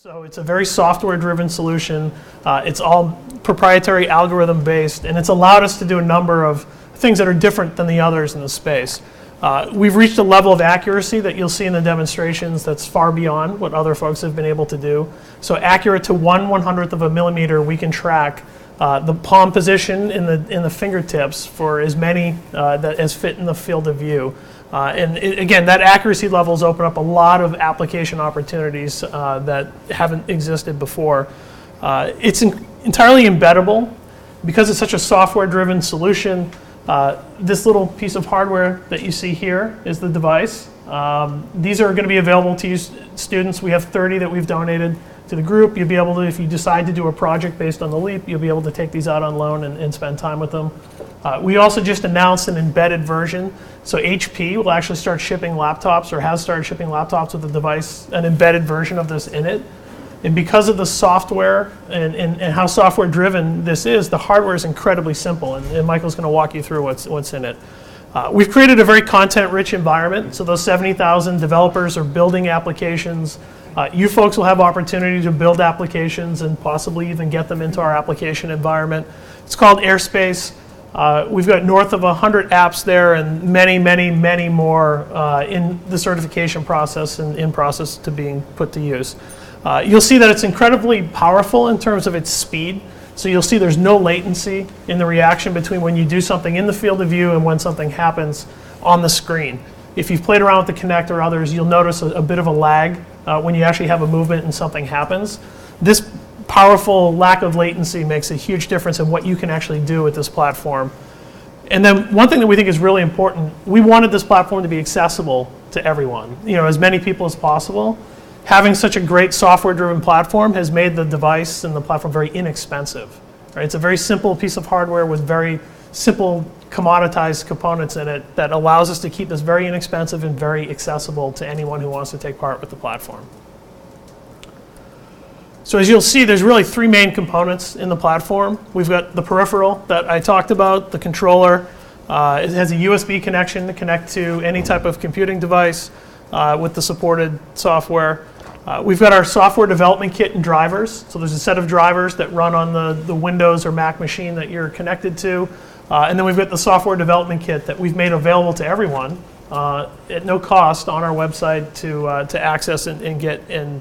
So it's a very software-driven solution. It's all proprietary algorithm-based, and it's allowed us to do a number of things that are different than the others in the space. We've reached a level of accuracy that you'll see in the demonstrations that's far beyond what other folks have been able to do. So accurate to 1/100th of a millimeter, we can track the palm position in the fingertips for as many as fit in the field of view. Again, that accuracy levels open up a lot of application opportunities that haven't existed before. It's entirely embeddable. Because it's such a software-driven solution, this little piece of hardware that you see here is the device. These are going to be available to you students. We have 30 that we've donated to the group. You'll be able to, if you decide to do a project based on the LEAP, you'll be able to take these out on loan and spend time with them. We also just announced an embedded version. So HP will actually start shipping laptops, or has started shipping laptops with the device, an embedded version of this in it. And because of the software and how software driven this is, the hardware is incredibly simple. And Michael's going to walk you through what's in it. We've created a very content-rich environment. So those 70,000 developers are building applications. You folks will have opportunity to build applications and possibly even get them into our application environment. It's called Airspace. We've got north of 100 apps there and many, many, many more in the certification process and in process to being put to use. You'll see that it's incredibly powerful in terms of its speed. So you'll see there's no latency in the reaction between when you do something in the field of view and when something happens on the screen. If you've played around with the Kinect or others, you'll notice a bit of a lag when you actually have a movement and something happens. This powerful lack of latency makes a huge difference in what you can actually do with this platform. And then one thing that we think is really important, we wanted this platform to be accessible to everyone, as many people as possible. Having such a great software-driven platform has made the device and the platform very inexpensive. Right? It's a very simple piece of hardware with very simple commoditized components in it that allows us to keep this very inexpensive and very accessible to anyone who wants to take part with the platform. So as you'll see, there's really three main components in the platform. We've got the peripheral that I talked about, the controller. It has a USB connection to connect to any type of computing device with the supported software. We've got our software development kit and drivers. So there's a set of drivers that run on the Windows or Mac machine that you're connected to. And then we've got the software development kit that we've made available to everyone at no cost on our website to access and get and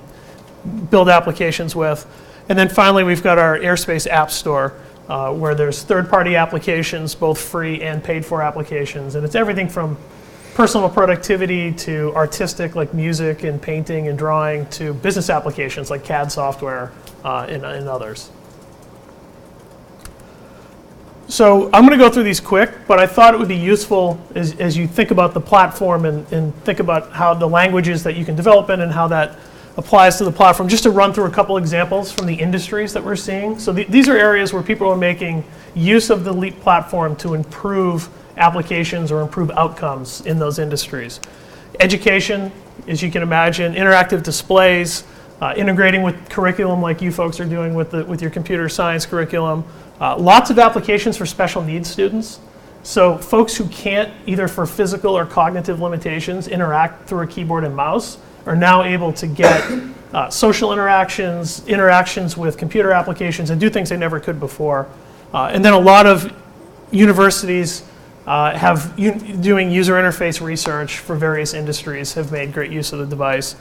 build applications with. And then finally, we've got our Airspace App Store where there's third-party applications, both free and paid-for applications. And it's everything from personal productivity to artistic, like music and painting and drawing, to business applications like CAD software and others. So I'm going to go through these quick, but I thought it would be useful as you think about the platform and think about how the languages that you can develop in and how that applies to the platform, just to run through a couple examples from the industries that we're seeing. So these are areas where people are making use of the LEAP platform to improve applications or improve outcomes in those industries. Education, as you can imagine, interactive displays, integrating with curriculum like you folks are doing with your computer science curriculum. Lots of applications for special needs students. So folks who can't, either for physical or cognitive limitations, interact through a keyboard and mouse are now able to get social interactions with computer applications and do things they never could before. And then a lot of universities doing user interface research for various industries have made great use of the device.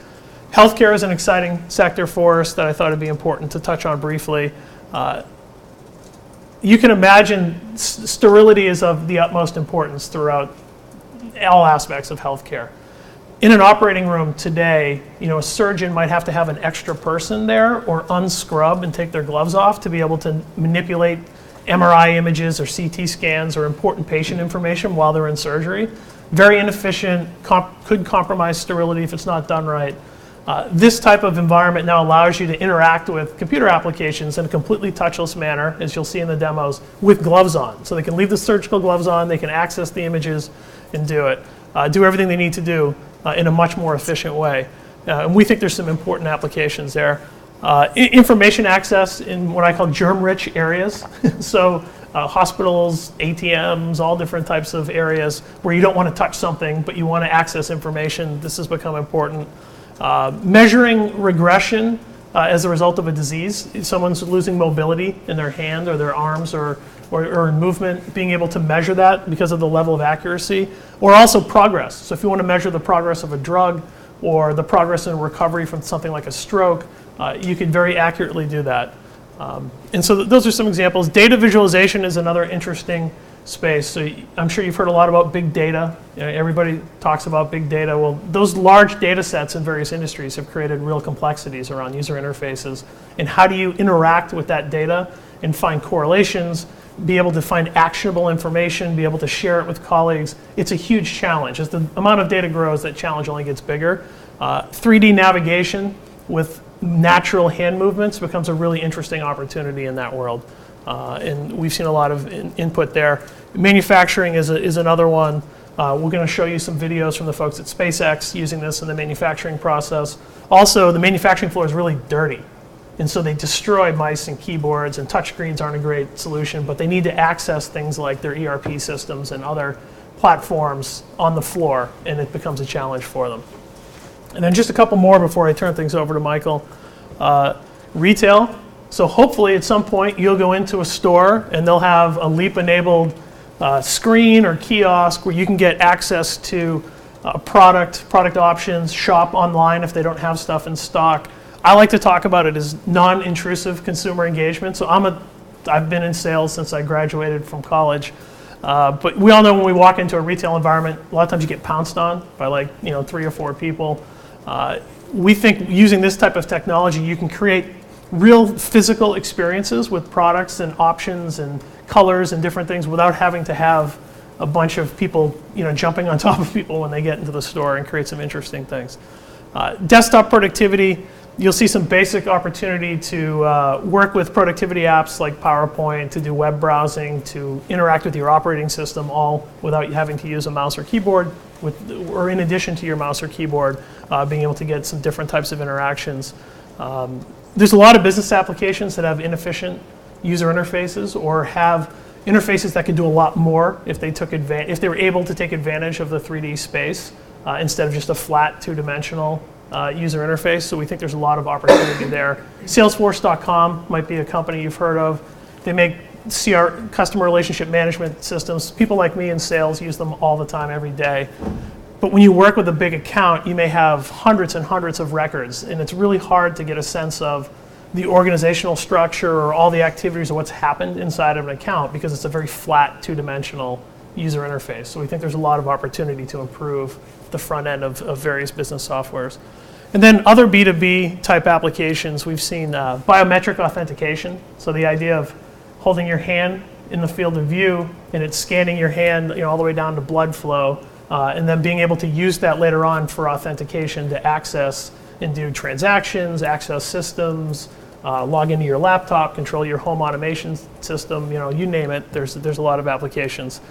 Healthcare is an exciting sector for us that I thought would be important to touch on briefly. You can imagine sterility is of the utmost importance throughout all aspects of healthcare. In an operating room today, a surgeon might have to have an extra person there or unscrub and take their gloves off to be able to manipulate MRI images or CT scans or important patient information while they're in surgery. Very inefficient, could compromise sterility if it's not done right. This type of environment now allows you to interact with computer applications in a completely touchless manner, as you'll see in the demos, with gloves on. So they can leave the surgical gloves on, they can access the images and do it. Do everything they need to do in a much more efficient way. And we think there's some important applications there. Information access in what I call germ-rich areas. So hospitals, ATMs, all different types of areas where you don't want to touch something, but you want to access information. This has become important. Measuring regression as a result of a disease. If someone's losing mobility in their hand or their arms or in movement, being able to measure that because of the level of accuracy, or also progress. So if you want to measure the progress of a drug or the progress in recovery from something like a stroke, you can very accurately do that. And so those are some examples. Data visualization is another interesting space. So I'm sure you've heard a lot about big data. Everybody talks about big data. Well, those large data sets in various industries have created real complexities around user interfaces. And how do you interact with that data and find correlations, be able to find actionable information, be able to share it with colleagues? It's a huge challenge. As the amount of data grows, that challenge only gets bigger. 3D navigation with natural hand movements becomes a really interesting opportunity in that world. And we've seen a lot of input there. Manufacturing is another one. We're going to show you some videos from the folks at SpaceX using this in the manufacturing process. Also, the manufacturing floor is really dirty. And so they destroy mice and keyboards, and touchscreens aren't a great solution, but they need to access things like their ERP systems and other platforms on the floor, and it becomes a challenge for them. And then just a couple more before I turn things over to Michael. Retail. So hopefully at some point you'll go into a store and they'll have a Leap-enabled screen or kiosk where you can get access to product options, shop online if they don't have stuff in stock. I like to talk about it as non-intrusive consumer engagement. So I've been in sales since I graduated from college. But we all know when we walk into a retail environment, a lot of times you get pounced on by 3 or 4 people. We think using this type of technology, you can create real physical experiences with products and options and colors and different things without having to have a bunch of people jumping on top of people when they get into the store, and create some interesting things. Desktop productivity, you'll see some basic opportunity to work with productivity apps like PowerPoint, to do web browsing, to interact with your operating system, all without having to use a mouse or keyboard, or in addition to your mouse or keyboard, being able to get some different types of interactions. There's a lot of business applications that have inefficient user interfaces, or have interfaces that could do a lot more if they were able to take advantage of the 3D space instead of just a flat 2-dimensional user interface. So we think there's a lot of opportunity there. Salesforce.com might be a company you've heard of. They make customer relationship management systems. People like me in sales use them all the time, every day. But when you work with a big account, you may have hundreds and hundreds of records, and it's really hard to get a sense of the organizational structure or all the activities or what's happened inside of an account, because it's a very flat 2-dimensional user interface. So we think there's a lot of opportunity to improve the front end of various business softwares. And then other B2B type applications, we've seen biometric authentication. So the idea of holding your hand in the field of view and it's scanning your hand all the way down to blood flow, and then being able to use that later on for authentication to access and do transactions, access systems, log into your laptop, control your home automation system, you name it, there's a lot of applications.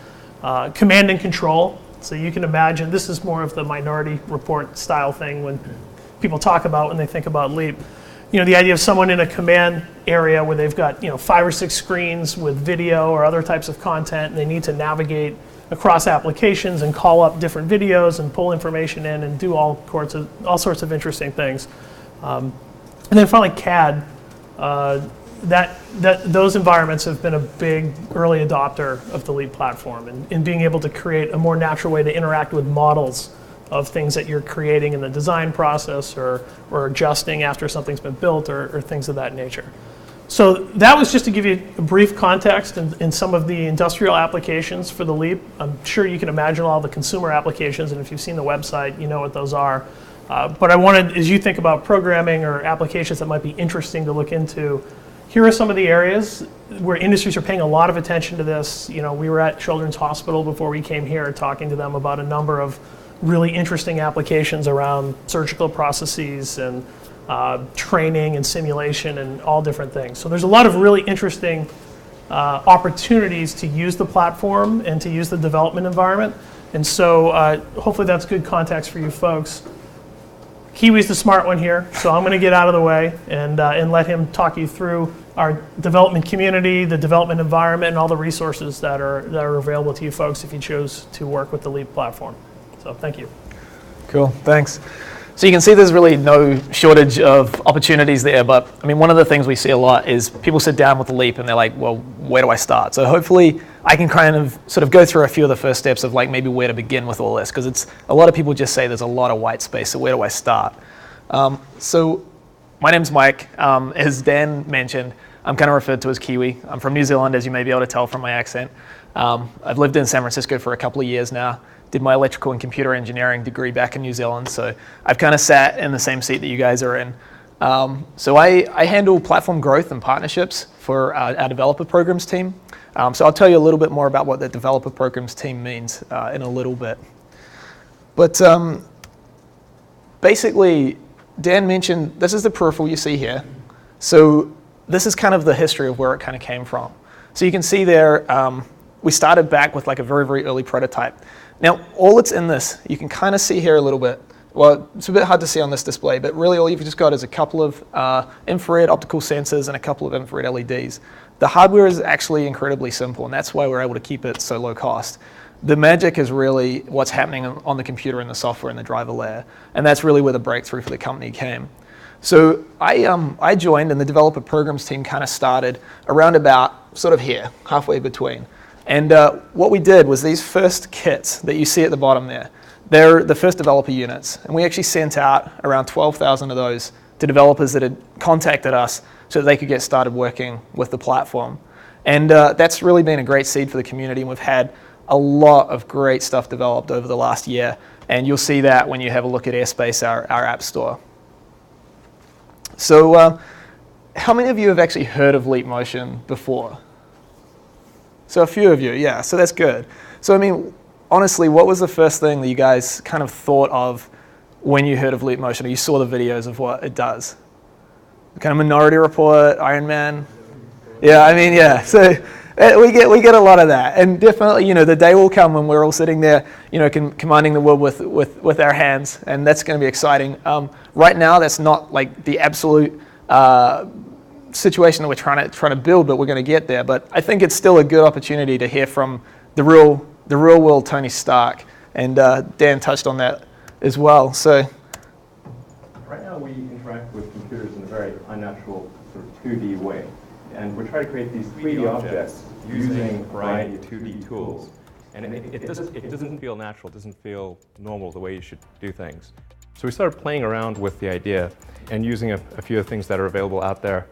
Command and control. So you can imagine, this is more of the Minority Report style thing when people talk about when they think about Leap. The idea of someone in a command area where they've got 5 or 6 screens with video or other types of content, and they need to navigate across applications and call up different videos and pull information in and do all sorts of interesting things. And then finally, CAD. Those environments have been a big early adopter of the Leap platform, and being able to create a more natural way to interact with models of things that you're creating in the design process, or adjusting after something's been built, or things of that nature. So that was just to give you a brief context in some of the industrial applications for the Leap. I'm sure you can imagine all the consumer applications, and if you've seen the website, you know what those are. But I wanted, as you think about programming or applications that might be interesting to look into, here are some of the areas where industries are paying a lot of attention to this. We were at Children's Hospital before we came here talking to them about a number of really interesting applications around surgical processes and training and simulation and all different things. So there's a lot of really interesting opportunities to use the platform and to use the development environment. And so hopefully that's good context for you folks. Kiwi's the smart one here, so I'm going to get out of the way and let him talk you through our development community, the development environment, and all the resources that are available to you folks if you chose to work with the Leap platform. So thank you. Cool, thanks. So you can see there's really no shortage of opportunities there, but I mean, one of the things we see a lot is people sit down with Leap and they're like, well, where do I start? So hopefully I can kind of sort of go through a few of the first steps of like maybe where to begin with all this, because it's a lot of people just say there's a lot of white space, so where do I start? So my name's Mike. As Dan mentioned, I'm kind of referred to as Kiwi. I'm from New Zealand, as you may be able to tell from my accent. I've lived in San Francisco for a couple of years now. Did my electrical and computer engineering degree back in New Zealand, so I've kind of sat in the same seat that you guys are in. So I handle platform growth and partnerships for our developer programs team. So I'll tell you a little bit more about what the developer programs team means in a little bit. But basically, Dan mentioned this is the peripheral you see here. So this is kind of the history of where it kind of came from. So you can see there, we started back with like a very, very early prototype. Now, all that's in this, you can kind of see here a little bit. Well, it's a bit hard to see on this display, but really all you've just got is a couple of infrared optical sensors and a couple of infrared LEDs. The hardware is actually incredibly simple, and that's why we're able to keep it so low cost. The magic is really what's happening on the computer and the software and the driver layer, and that's really where the breakthrough for the company came. So I joined, and the developer programs team kind of started around about sort of here, halfway between. And what we did was these first kits that you see at the bottom there, they're the first developer units. And we actually sent out around 12,000 of those to developers that had contacted us so that they could get started working with the platform. And that's really been a great seed for the community. And we've had a lot of great stuff developed over the last year. And you'll see that when you have a look at Airspace, our app store. So how many of you have actually heard of Leap Motion before? So a few of you, yeah, so that's good. So I mean, honestly, what was the first thing that you guys kind of thought of when you heard of Leap Motion or you saw the videos of what it does? Kind of Minority Report, Iron Man? Yeah, I mean, yeah, so we get a lot of that. And definitely, you know, the day will come when we're all sitting there, you know, commanding the world with our hands, and that's going to be exciting. Right now, that's not like the absolute situation that we're trying to build, but we're going to get there. But I think it's still a good opportunity to hear from the real world Tony Stark, and Dan touched on that as well. So right now we interact with computers in a very unnatural sort of 2D way, and we're trying to create these 3D objects using a variety of 2D tools. And it doesn't feel natural, it doesn't feel normal the way you should do things. So we started playing around with the idea and using a few of the things that are available out there,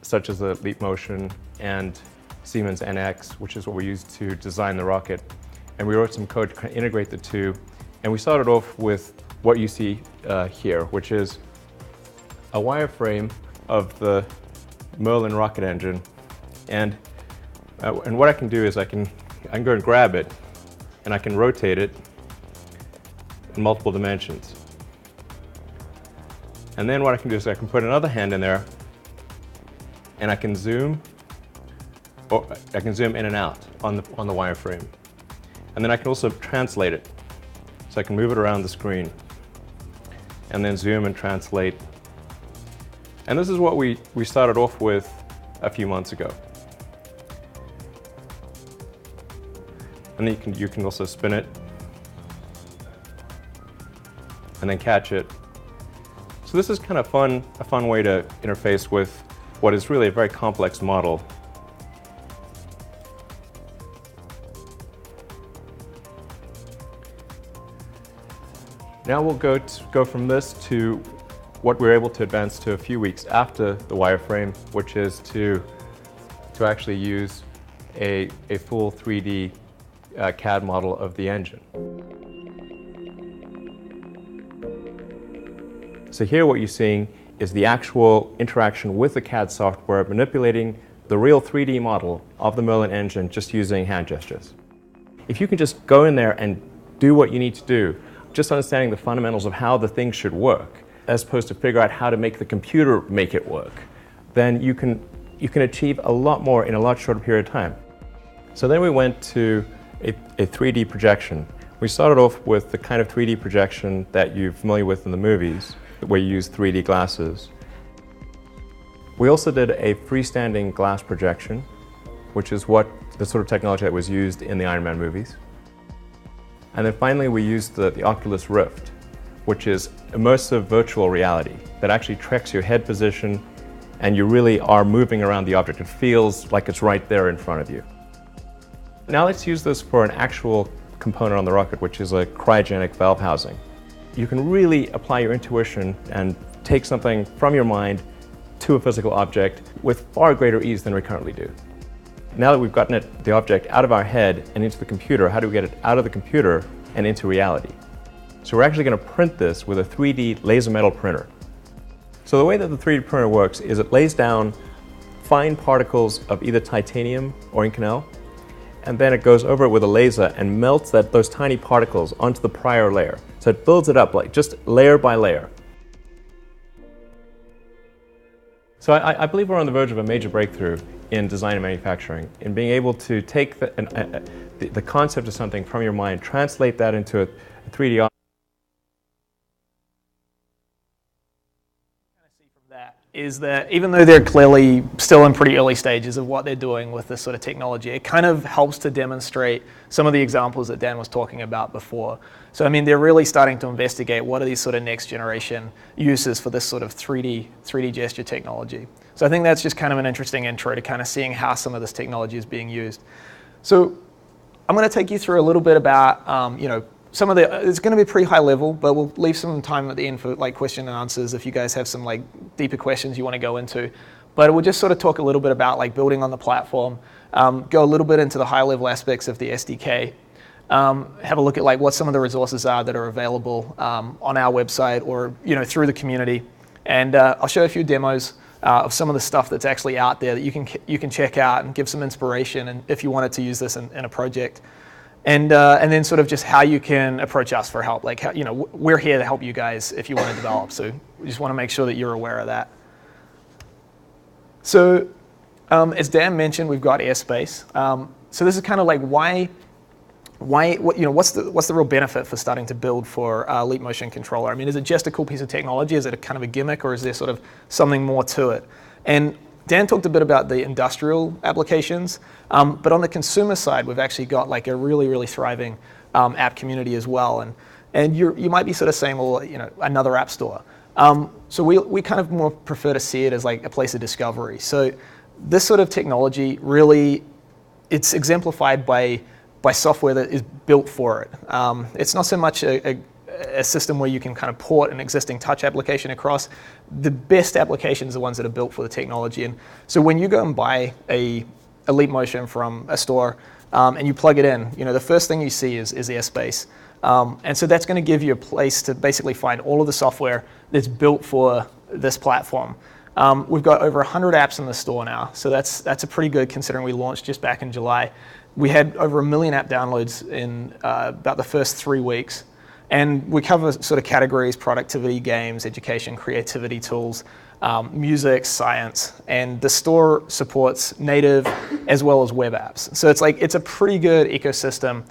such as the Leap Motion and Siemens NX, which is what we used to design the rocket. And we wrote some code to kind of integrate the two. And we started off with what you see here, which is a wireframe of the Merlin rocket engine. And what I can do is I can go and grab it, and I can rotate it in multiple dimensions. And then what I can do is I can put another hand in there, and I can zoom, or I can zoom in and out on the wireframe. And then I can also translate it. So I can move it around the screen and then zoom and translate. And this is what we started off with a few months ago. And then you can also spin it and then catch it. So this is kind of a fun way to interface with what is really a very complex model. Now we'll go from this to what we're able to advance to a few weeks after the wireframe, which is to actually use a full 3D CAD model of the engine. So here what you're seeing is the actual interaction with the CAD software, manipulating the real 3D model of the Merlin engine just using hand gestures. If you can just go in there and do what you need to do, just understanding the fundamentals of how the thing should work, as opposed to figure out how to make the computer make it work, then you can achieve a lot more in a lot shorter period of time. So then we went to a 3D projection. We started off with the kind of 3D projection that you're familiar with in the movies, where you use 3D glasses. We also did a freestanding glass projection, which is the sort of technology that was used in the Iron Man movies. And then finally we used the Oculus Rift, which is immersive virtual reality that actually tracks your head position, and you really are moving around the object. It feels like it's right there in front of you. Now let's use this for an actual component on the rocket, which is a cryogenic valve housing. You can really apply your intuition and take something from your mind to a physical object with far greater ease than we currently do. Now that we've gotten the object out of our head and into the computer, how do we get it out of the computer and into reality? So we're actually going to print this with a 3D laser metal printer. So the way that the 3D printer works is it lays down fine particles of either titanium or Inconel, and then it goes over it with a laser and melts those tiny particles onto the prior layer. So it builds it up like just layer by layer. So I believe we're on the verge of a major breakthrough in design and manufacturing, in being able to take the concept of something from your mind, translate that into a 3D object. Is that even though they're clearly still in pretty early stages of what they're doing with this sort of technology, it kind of helps to demonstrate some of the examples that Dan was talking about before. So I mean, they're really starting to investigate what are these sort of next generation uses for this sort of 3D gesture technology. So I think that's just kind of an interesting intro to kind of seeing how some of this technology is being used. So I'm going to take you through a little bit about, some of it's going to be pretty high level, but we'll leave some time at the end for like question and answers if you guys have some like deeper questions you want to go into. But we'll just sort of talk a little bit about like building on the platform, go a little bit into the high level aspects of the SDK, have a look at like what some of the resources are that are available on our website or through the community, and I'll show a few demos of some of the stuff that's actually out there that you can check out and give some inspiration, and if you wanted to use this in a project. And then sort of just how you can approach us for help. Like, we're here to help you guys if you want to develop. So we just want to make sure that you're aware of that. So as Dan mentioned, we've got airspace. So this is kind of like what's the real benefit for starting to build for a Leap Motion controller? I mean, is it just a cool piece of technology? Is it a kind of a gimmick, or is there sort of something more to it? And Dan talked a bit about the industrial applications, but on the consumer side, we've actually got like a really, really thriving app community as well. And you might be sort of saying, well, another app store. So we kind of more prefer to see it as like a place of discovery. So this sort of technology really, it's exemplified by software that is built for it. It's not so much a system where you can kind of port an existing touch application across. The best applications are the ones that are built for the technology. And so when you go and buy a Leap Motion from a store and you plug it in, the first thing you see is airspace. And so that's going to give you a place to basically find all of the software that's built for this platform. We've got over 100 apps in the store now, so that's a pretty good considering we launched just back in July. We had over 1 million app downloads in about the first 3 weeks. And we cover sort of categories: productivity, games, education, creativity tools, music, science, and the store supports native as well as web apps. So it's a pretty good ecosystem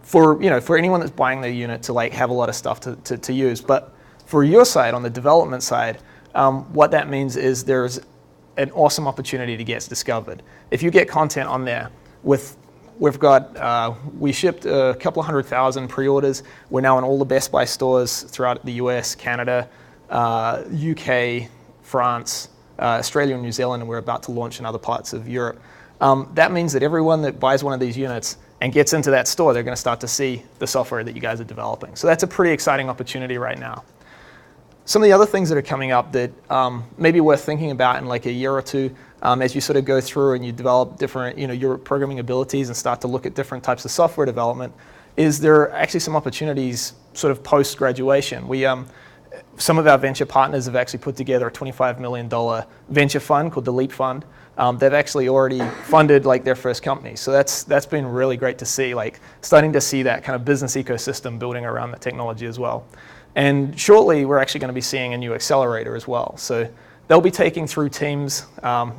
for anyone that's buying the unit to like have a lot of stuff to use. But for your side, on the development side, what that means is there's an awesome opportunity to get discovered. If you get content on there we shipped a couple of 100,000 pre-orders. We're now in all the Best Buy stores throughout the US, Canada, UK, France, Australia and New Zealand, and we're about to launch in other parts of Europe. That means that everyone that buys one of these units and gets into that store, they're going to start to see the software that you guys are developing. So that's a pretty exciting opportunity right now. Some of the other things that are coming up that may be worth thinking about in like a year or two, as you sort of go through and you develop different, your programming abilities and start to look at different types of software development, is there are actually some opportunities sort of post-graduation. Some of our venture partners have actually put together a $25 million venture fund called the Leap Fund. They've actually already funded like their first company. So that's been really great to see, like starting to see that kind of business ecosystem building around the technology as well. And shortly, we're actually going to be seeing a new accelerator as well. So they'll be taking through teams,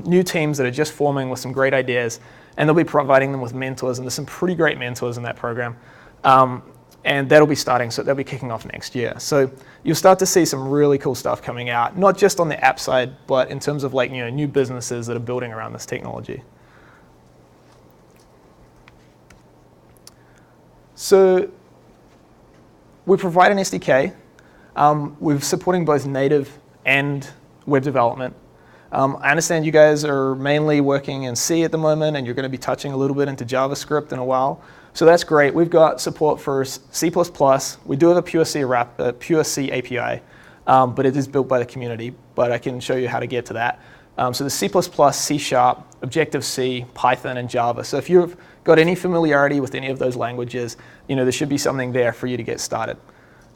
new teams that are just forming with some great ideas, and they'll be providing them with mentors, and there's some pretty great mentors in that program. And that'll be starting, so they'll be kicking off next year. So you'll start to see some really cool stuff coming out, not just on the app side, but in terms of like new businesses that are building around this technology. So we provide an SDK We're supporting both native and web development. I understand you guys are mainly working in C at the moment, and you're going to be touching a little bit into JavaScript in a while. So that's great. We've got support for C++. We do have a pure C API, but it is built by the community. But I can show you how to get to that. So the C++, C#, Objective-C, Python, and Java. So if you've got any familiarity with any of those languages, there should be something there for you to get started.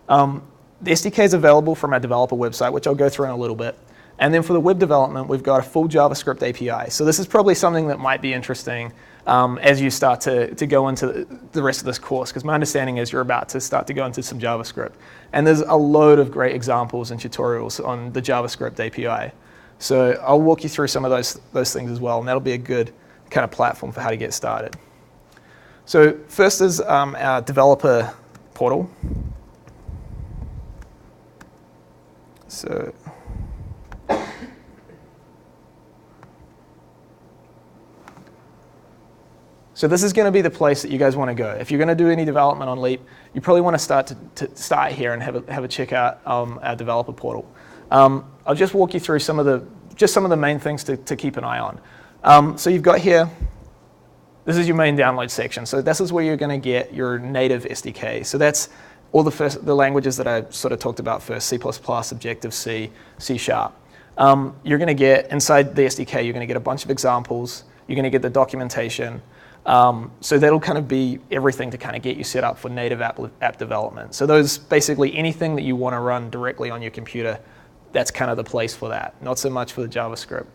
The SDK is available from our developer website, which I'll go through in a little bit. And then for the web development, we've got a full JavaScript API. So this is probably something that might be interesting as you start to go into the rest of this course, because my understanding is you're about to start to go into some JavaScript. And there's a load of great examples and tutorials on the JavaScript API. So I'll walk you through some of those things as well, and that'll be a good kind of platform for how to get started. So first is our developer portal. So this is going to be the place that you guys want to go. If you're going to do any development on Leap, you probably want to start here and have a check out our developer portal. I'll just walk you through some of the main things to keep an eye on. So you've got here, this is your main download section. So this is where you're going to get your native SDK. So that's all the languages that I sort of talked about first: C++, Objective-C, C#. You're going to get inside the SDK. You're going to get a bunch of examples. You're going to get the documentation. So that'll kind of be everything to kind of get you set up for native app development. So those basically anything that you want to run directly on your computer, that's kind of the place for that, not so much for the JavaScript.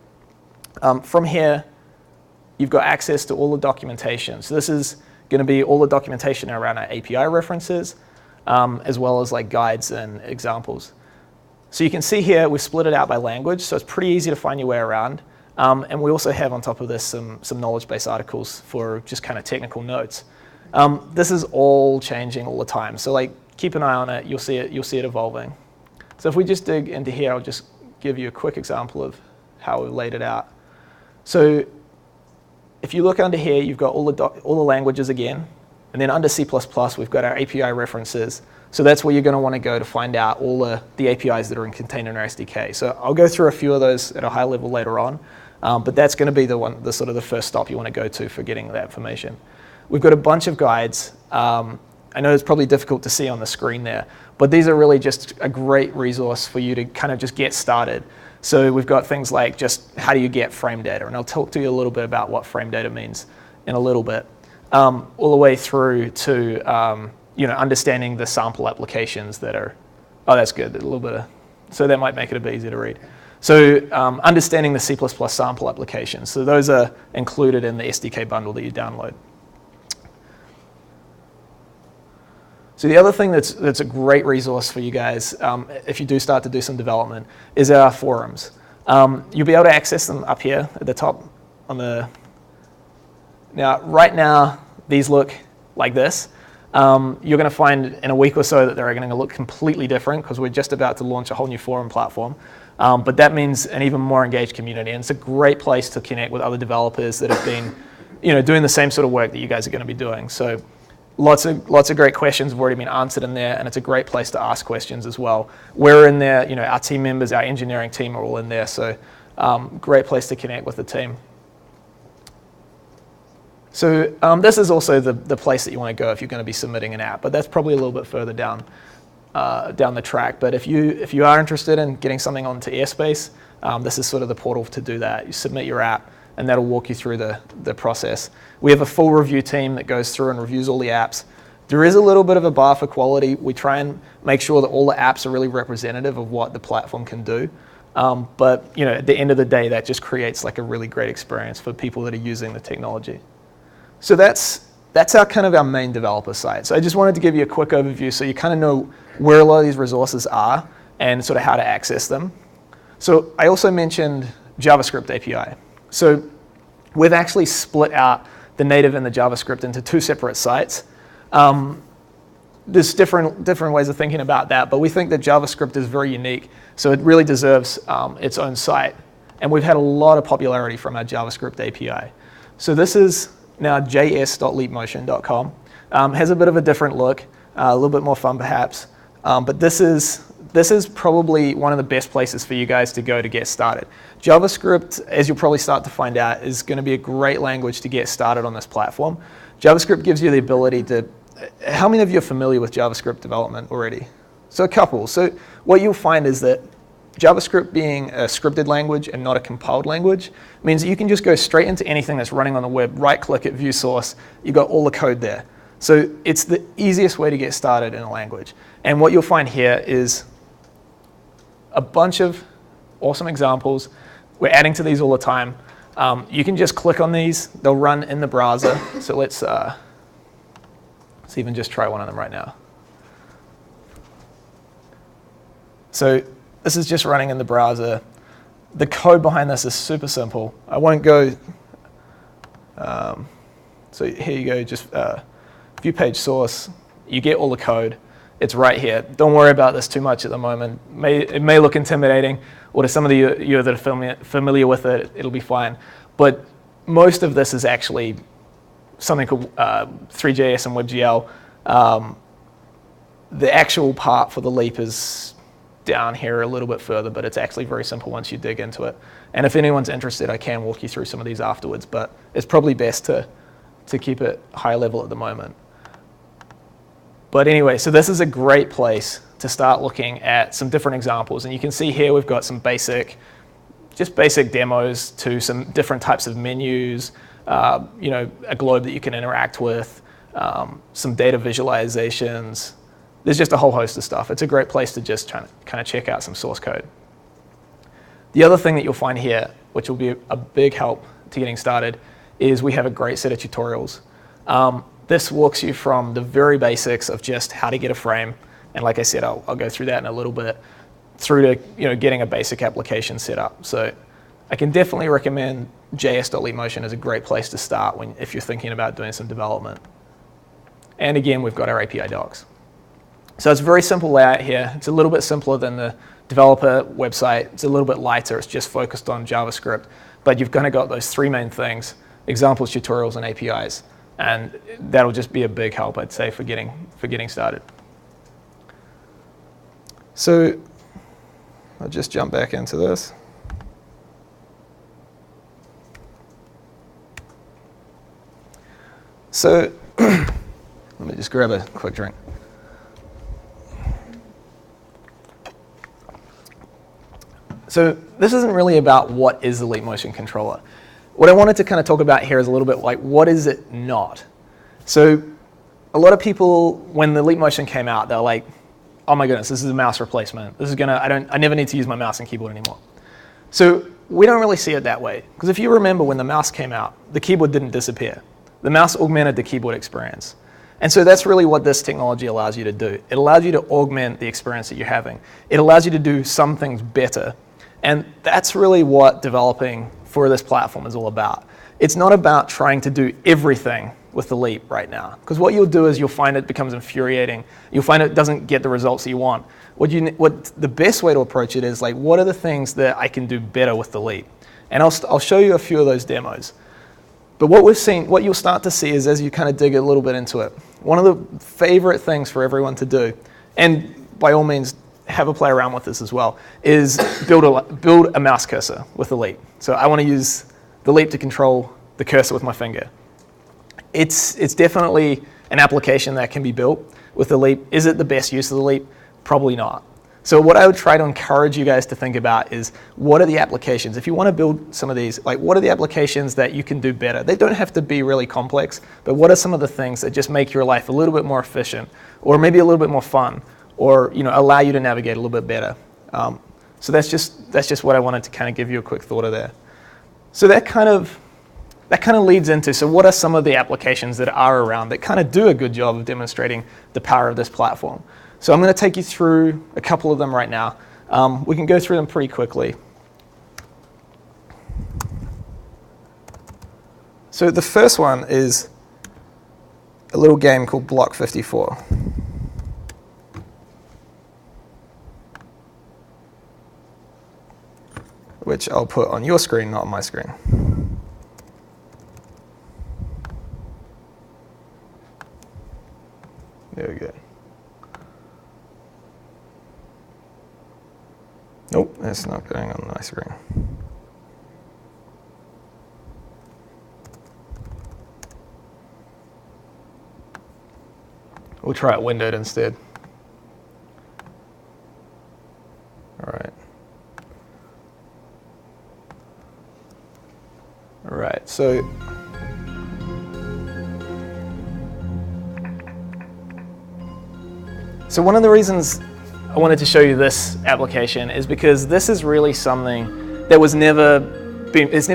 From here, you've got access to all the documentation. So this is going to be all the documentation around our API references, as well as like guides and examples. So you can see here, we've split it out by language, so it's pretty easy to find your way around. And we also have on top of this some knowledge base articles for just kind of technical notes. This is all changing all the time, so like keep an eye on it. You'll see it evolving. So if we just dig into here, I'll just give you a quick example of how we laid it out. So if you look under here, you've got all the languages again, and then under C++, we've got our API references. So that's where you're going to want to go to find out all the APIs that are contained in our SDK. So I'll go through a few of those at a high level later on, but that's going to be the sort of the first stop you want to go to for getting that information. We've got a bunch of guides. I know it's probably difficult to see on the screen there, but these are really just a great resource for you to kind of just get started. So we've got things like just how do you get frame data, and I'll talk to you a little bit about what frame data means in a little bit, all the way through to understanding the sample applications that are, oh, that's good, a little bit of, so that might make it a bit easier to read. So understanding the C++ sample applications. So those are included in the SDK bundle that you download. So the other thing that's a great resource for you guys, if you do start to do some development, is our forums. You'll be able to access them up here at the top on the, now right now these look like this. You're going to find in a week or so that they're going to look completely different because we're just about to launch a whole new forum platform. But that means an even more engaged community, and it's a great place to connect with other developers that have been, doing the same sort of work that you guys are going to be doing. So lots of great questions have already been answered in there, and it's a great place to ask questions as well. We're in there, our team members, our engineering team are all in there, so great place to connect with the team. So this is also the place that you want to go if you're going to be submitting an app, but that's probably a little bit further down the track. But if you are interested in getting something onto Airspace, this is sort of the portal to do that. You submit your app, and that'll walk you through the process. We have a full review team that goes through and reviews all the apps. There is a little bit of a bar for quality. We try and make sure that all the apps are really representative of what the platform can do. But at the end of the day, that just creates like a really great experience for people that are using the technology. So that's our main developer site. So I just wanted to give you a quick overview so you kind of know where a lot of these resources are and sort of how to access them. So I also mentioned JavaScript API. So we've actually split out the native and the JavaScript into two separate sites. There's different ways of thinking about that, but we think that JavaScript is very unique, so it really deserves its own site. And we've had a lot of popularity from our JavaScript API. So this is now js.leapmotion.com. Has a bit of a different look, a little bit more fun perhaps, but this is this is probably one of the best places for you guys to go to get started. JavaScript, as you'll probably start to find out, is going to be a great language to get started on this platform. JavaScript gives you the ability to, how many of you are familiar with JavaScript development already? So a couple. So what you'll find is that JavaScript being a scripted language and not a compiled language means that you can just go straight into anything that's running on the web, right-click it, view source, you've got all the code there. So it's the easiest way to get started in a language. And what you'll find here is a bunch of awesome examples. We're adding to these all the time. You can just click on these. They'll run in the browser. So let's even just try one of them right now. So this is just running in the browser. The code behind this is super simple. I won't go. So here you go, just view page source. You get all the code. It's right here. Don't worry about this too much at the moment. It may look intimidating, or to some of you that are familiar with it, it'll be fine. But most of this is actually something called 3JS and WebGL. The actual part for the leap is down here a little bit further, but it's actually very simple once you dig into it. And if anyone's interested, I can walk you through some of these afterwards, but it's probably best to keep it high level at the moment. But anyway, so this is a great place to start looking at some different examples. And you can see here we've got some just basic demos to some different types of menus, a globe that you can interact with, some data visualizations. There's just a whole host of stuff. It's a great place to just kind of check out some source code. The other thing that you'll find here, which will be a big help to getting started, is we have a great set of tutorials. This walks you from the very basics of just how to get a frame, and like I said, I'll go through that in a little bit, through to getting a basic application set up. So I can definitely recommend js.leapmotion as a great place to start if you're thinking about doing some development. And again, we've got our API docs. So it's a very simple layout here. It's a little bit simpler than the developer website. It's a little bit lighter. It's just focused on JavaScript. But you've kind of got those three main things: examples, tutorials, and APIs. And that'll just be a big help, I'd say, for getting started. So I'll just jump back into this. So let me just grab a quick drink. So this isn't really about what is the Leap Motion controller. What I wanted to kind of talk about here is a little bit like, what is it not? So a lot of people, when the Leap Motion came out, they're like, oh my goodness, this is a mouse replacement. This is I never need to use my mouse and keyboard anymore. So we don't really see it that way. Because if you remember when the mouse came out, the keyboard didn't disappear. The mouse augmented the keyboard experience. And so that's really what this technology allows you to do. It allows you to augment the experience that you're having. It allows you to do some things better. And that's really what developing for this platform is all about. It's not about trying to do everything with the Leap right now. Because what you'll do is you'll find it becomes infuriating. You'll find it doesn't get the results that you want. What the best way to approach it is like, what are the things that I can do better with the Leap? And I'll show you a few of those demos. But what you'll start to see is, as you kind of dig a little bit into it, one of the favorite things for everyone to do, and by all means, have a play around with this as well, is build a mouse cursor with the Leap. So I want to use the Leap to control the cursor with my finger. It's definitely an application that can be built with the Leap. Is it the best use of the Leap? Probably not. So what I would try to encourage you guys to think about is, what are the applications? If you want to build some of these, like, what are the applications that you can do better? They don't have to be really complex, but what are some of the things that just make your life a little bit more efficient, or maybe a little bit more fun, or allow you to navigate a little bit better? So that's just what I wanted to kind of give you a quick thought of there. So that kind of leads into, so what are some of the applications that are around that kind of do a good job of demonstrating the power of this platform? So I'm going to take you through a couple of them right now. We can go through them pretty quickly. So the first one is a little game called Block 54. Which I'll put on your screen, not on my screen. There we go. Nope, that's not going on my screen. We'll try it windowed instead. All right. All right, so one of the reasons I wanted to show you this application is because this is really something that it's never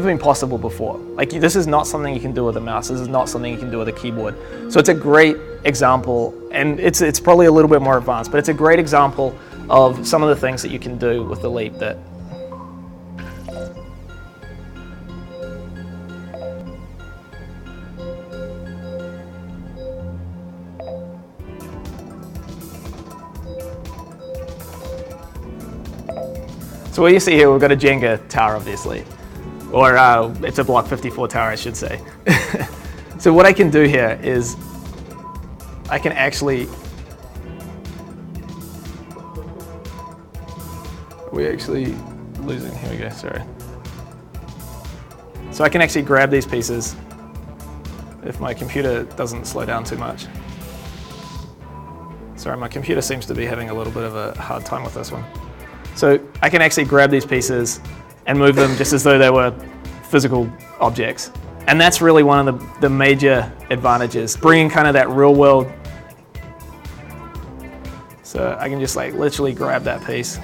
been possible before. Like, this is not something you can do with a mouse. This is not something you can do with a keyboard. So it's a great example, and it's probably a little bit more advanced, but it's a great example of some of the things that you can do with the Leap that So what you see here, we've got a Jenga tower, obviously, or it's a block 54 tower, I should say. So what I can do here is I can actually, we're actually losing, here we go, sorry. So I can actually grab these pieces if my computer doesn't slow down too much. Sorry, my computer seems to be having a little bit of a hard time with this one. So I can actually grab these pieces and move them just as though they were physical objects. And that's really one of the major advantages, bringing kind of that real world. So I can just like literally grab that piece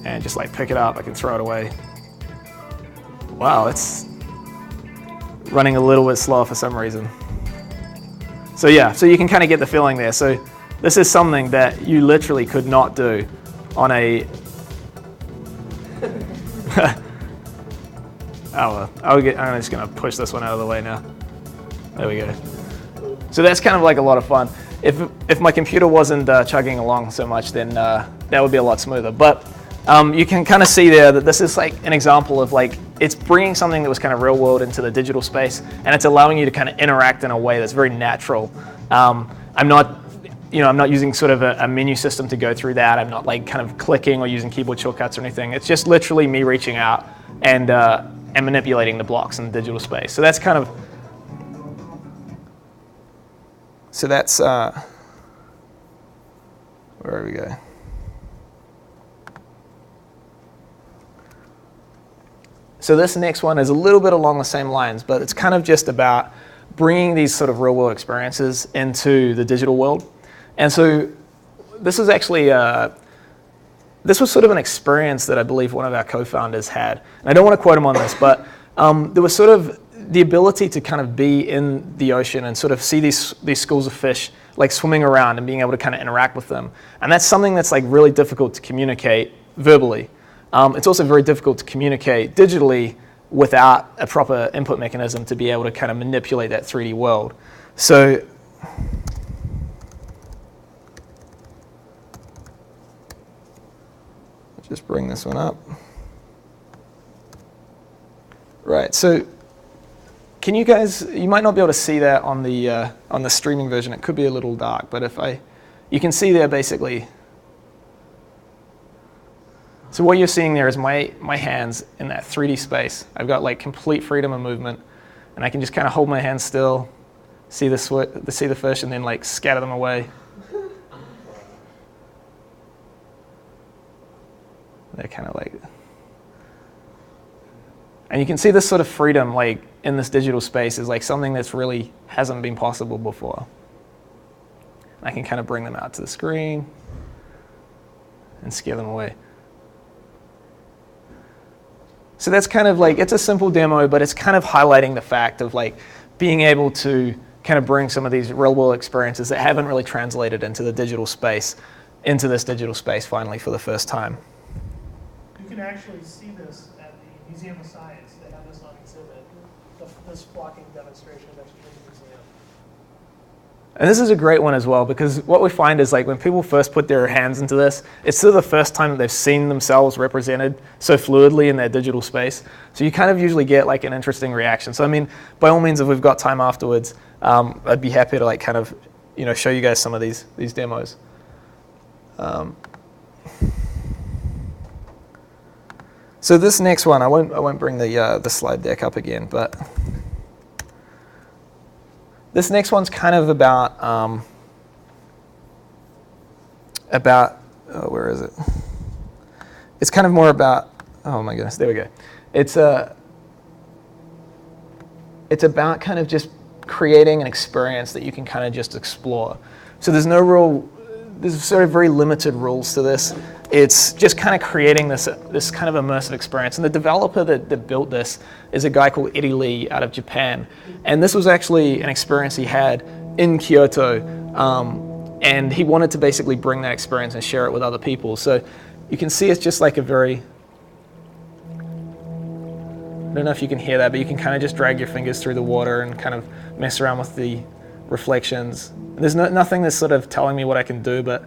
and just like pick it up. I can throw it away. Wow, it's running a little bit slow for some reason. So yeah, so you can kind of get the feeling there. So this is something that you literally could not do on a oh, well, I'm just going to push this one out of the way now. There we go. So that's kind of like a lot of fun. If my computer wasn't chugging along so much, then that would be a lot smoother. But you can kind of see there that this is like an example of like, it's bringing something that was kind of real world into the digital space, and it's allowing you to kind of interact in a way that's very natural. I'm not using sort of a menu system to go through that. I'm not like kind of clicking or using keyboard shortcuts or anything. It's just literally me reaching out and manipulating the blocks in the digital space. So that's kind of, so that's, where we go. So this next one is a little bit along the same lines, but it's kind of just about bringing these sort of real world experiences into the digital world. And so this is actually, this was sort of an experience that I believe one of our co-founders had. And I don't want to quote him on this, but there was sort of the ability to kind of be in the ocean and sort of see these schools of fish like swimming around and being able to kind of interact with them. And that's something that's like really difficult to communicate verbally. It's also very difficult to communicate digitally without a proper input mechanism to be able to kind of manipulate that 3D world. So just bring this one up. Right, so can you guys, you might not be able to see that on the streaming version. It could be a little dark, but you can see there basically. So what you're seeing there is my hands in that 3D space. I've got like complete freedom of movement, and I can just kind of hold my hands still, see the fish, and then like scatter them away. They're kind of like, and you can see this sort of freedom like in this digital space is like something that's really hasn't been possible before. I can kind of bring them out to the screen and scare them away. So that's kind of like, it's a simple demo, but it's kind of highlighting the fact of like being able to kind of bring some of these real world experiences that haven't really translated into the digital space, into this digital space finally for the first time. You can actually see this at the Museum of Science. They have this on exhibit, this blocking demonstration of Extreme Museum. And this is a great one as well, because what we find is like when people first put their hands into this, it's sort of the first time that they've seen themselves represented so fluidly in their digital space. So you kind of usually get like an interesting reaction. So I mean, by all means, if we've got time afterwards, I'd be happy to like kind of, show you guys some of these demos. So this next one, I won't bring the slide deck up again, but this next one's kind of about oh, where is it? It's kind of more about, oh my goodness, there we go. It's about kind of just creating an experience that you can kind of just explore. So there's sort of very limited rules to this. It's just kind of creating this kind of immersive experience. And the developer that built this is a guy called Eddie Lee out of Japan. And this was actually an experience he had in Kyoto. And he wanted to basically bring that experience and share it with other people. So you can see it's just like a very, I don't know if you can hear that, but you can kind of just drag your fingers through the water and kind of mess around with the reflections. There's nothing that's sort of telling me what I can do, but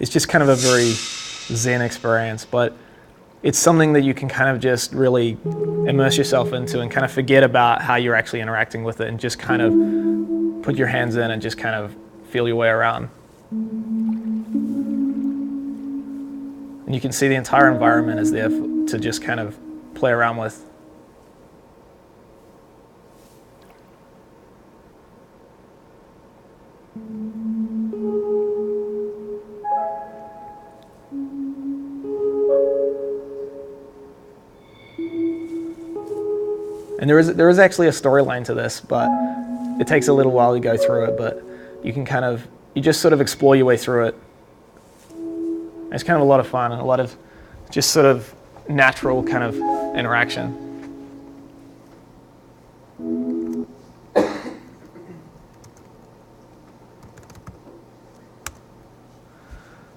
it's just kind of a very zen experience, but it's something that you can kind of just really immerse yourself into and kind of forget about how you're actually interacting with it and just kind of put your hands in and just kind of feel your way around. And you can see the entire environment is there to just kind of play around with. And there is actually a storyline to this, but it takes a little while to go through it, but you can kind of, you just sort of explore your way through it. And it's kind of a lot of fun and a lot of just sort of natural kind of interaction.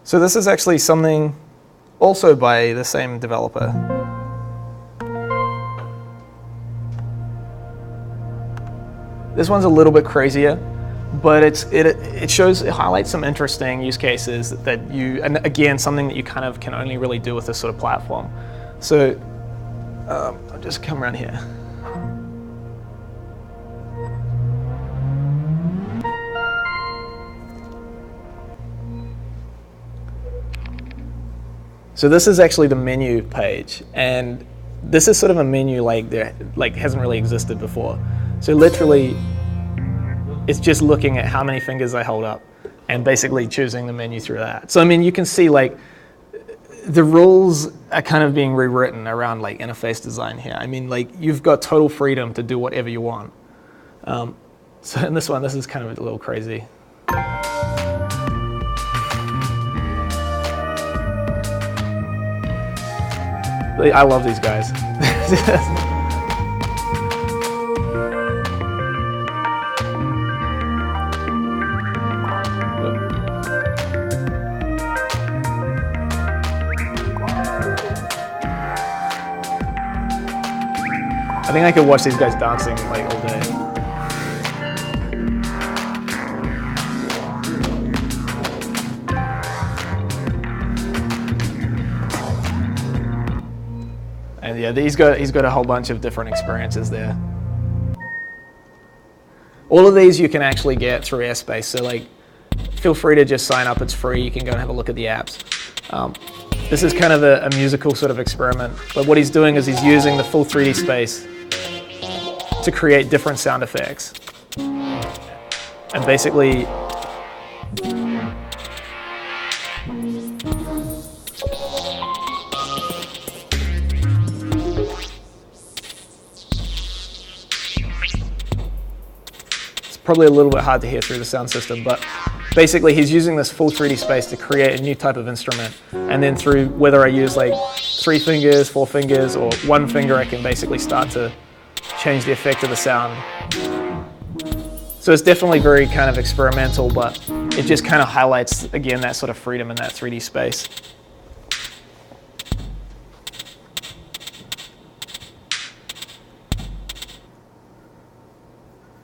So this is actually something also by the same developer. This one's a little bit crazier, but it highlights some interesting use cases that and again, something that you kind of can only really do with this sort of platform. So I'll just come around here. So this is actually the menu page, and this is sort of a menu like hasn't really existed before. So literally, it's just looking at how many fingers I hold up and basically choosing the menu through that. So I mean, you can see like the rules are kind of being rewritten around like interface design here. I mean, like you've got total freedom to do whatever you want. So in this one, this is kind of a little crazy. I love these guys. I think I could watch these guys dancing like all day. And yeah, he's got a whole bunch of different experiences there. All of these you can actually get through Airspace, so like, feel free to just sign up, it's free, you can go and have a look at the apps. This is kind of a musical sort of experiment, but what he's doing is he's using the full 3D space to create different sound effects. And basically, probably a little bit hard to hear through the sound system, but basically he's using this full 3D space to create a new type of instrument. And then through whether I use like 3 fingers, 4 fingers, or 1 finger, I can basically start to change the effect of the sound. So it's definitely very kind of experimental, but it just kind of highlights, again, that sort of freedom in that 3D space.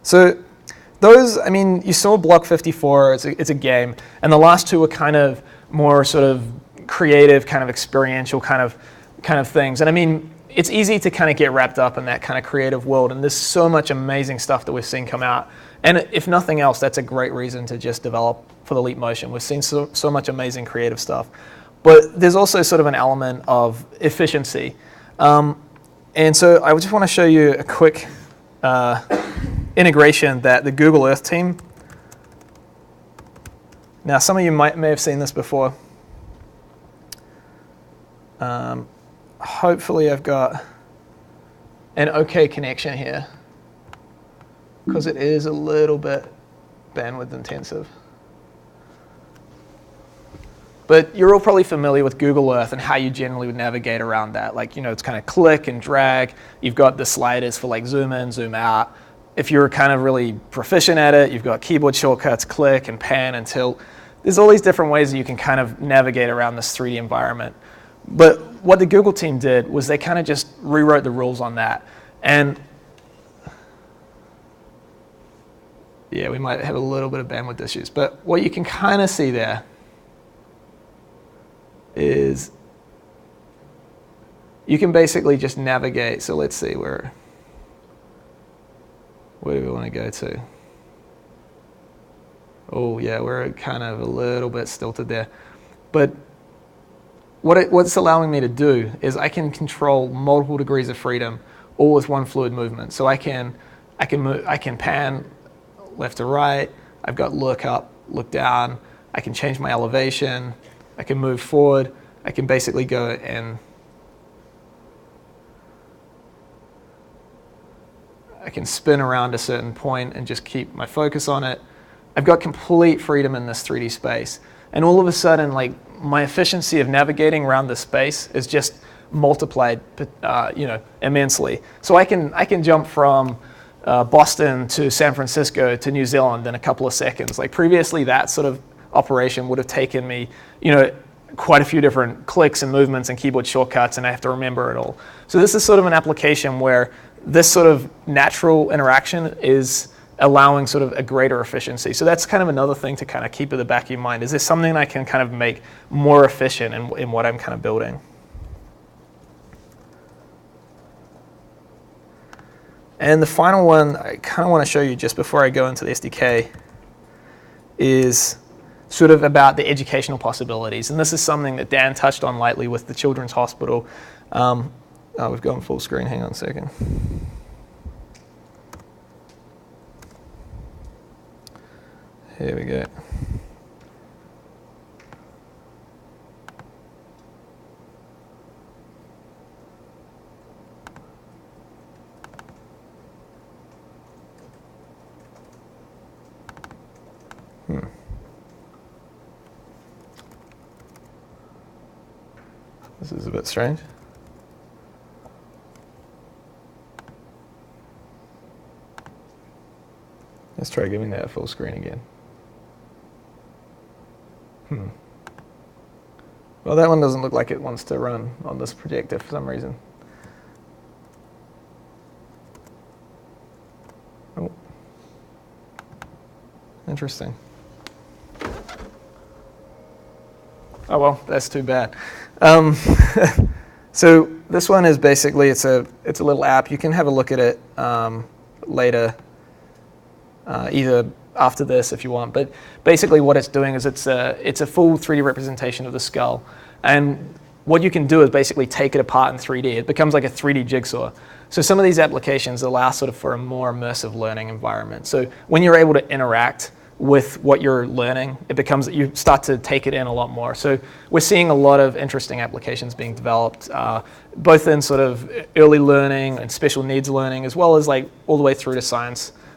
So those, I mean, you saw Block 54, it's a game, and the last two are kind of more sort of creative, kind of experiential kind of things. And I mean, it's easy to kind of get wrapped up in that kind of creative world, and there's so much amazing stuff that we've seen come out. And if nothing else, that's a great reason to just develop for the Leap Motion. We've seen so much amazing creative stuff. But there's also sort of an element of efficiency. And so I just want to show you a quick integration that the Google Earth team. Now, some of you may have seen this before. Hopefully I've got an okay connection here, because it is a little bit bandwidth intensive. But you're all probably familiar with Google Earth and how you generally would navigate around that. Like, you know, it's kind of click and drag. You've got the sliders for like zoom in, zoom out. If you're kind of really proficient at it, you've got keyboard shortcuts, click and pan and tilt. There's all these different ways that you can kind of navigate around this 3D environment. But what the Google team did was they kind of just rewrote the rules on that. And yeah, we might have a little bit of bandwidth issues. But what you can kind of see there is you can basically just navigate. So let's see, where do we want to go to? Oh yeah, we're kind of a little bit stilted there. But what it's allowing me to do is I can control multiple degrees of freedom all with one fluid movement. So I can pan left to right. I've got look up, look down. I can change my elevation. I can move forward. I can basically go and I can spin around a certain point and just keep my focus on it. I've got complete freedom in this 3D space. And all of a sudden, like, my efficiency of navigating around this space is just multiplied, immensely. So I can jump from Boston to San Francisco to New Zealand in a couple of seconds. Like previously, that sort of operation would have taken me, quite a few different clicks and movements and keyboard shortcuts, and I have to remember it all. So this is sort of an application where this sort of natural interaction is allowing sort of a greater efficiency. So that's kind of another thing to kind of keep at the back of your mind. Is there something I can kind of make more efficient in what I'm kind of building? And the final one I kind of want to show you just before I go into the SDK is sort of about the educational possibilities. And this is something that Dan touched on lightly with the Children's Hospital. We've gone full screen, hang on a second. Here we go. This is a bit strange. Let's try giving that a full screen again. Well, that one doesn't look like it wants to run on this projector for some reason. Oh. Interesting. Oh well, that's too bad. So this one is basically it's a little app. You can have a look at it later, either after this if you want. But basically, what it's doing is it's a full 3D representation of the skull, and what you can do is basically take it apart in 3D. It becomes like a 3D jigsaw. So some of these applications allow sort of for a more immersive learning environment. So when you're able to interact with what you're learning, it becomes that you start to take it in a lot more. So we're seeing a lot of interesting applications being developed, both in sort of early learning and special needs learning, as well as like all the way through to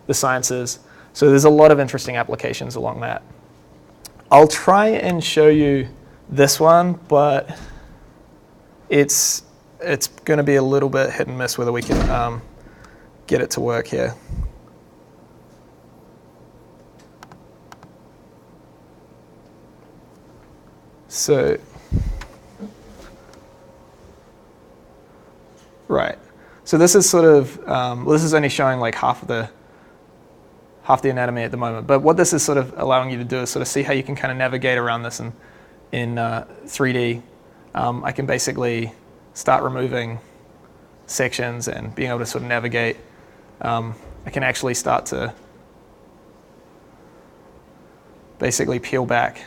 the sciences. So there's a lot of interesting applications along that. I'll try and show you this one, but it's going to be a little bit hit and miss whether we can get it to work here. So, right. So this is sort of, this is only showing like half of anatomy at the moment. But what this is sort of allowing you to do is sort of see how you can kind of navigate around this in 3D. I can basically start removing sections and being able to sort of navigate. I can actually start to basically peel back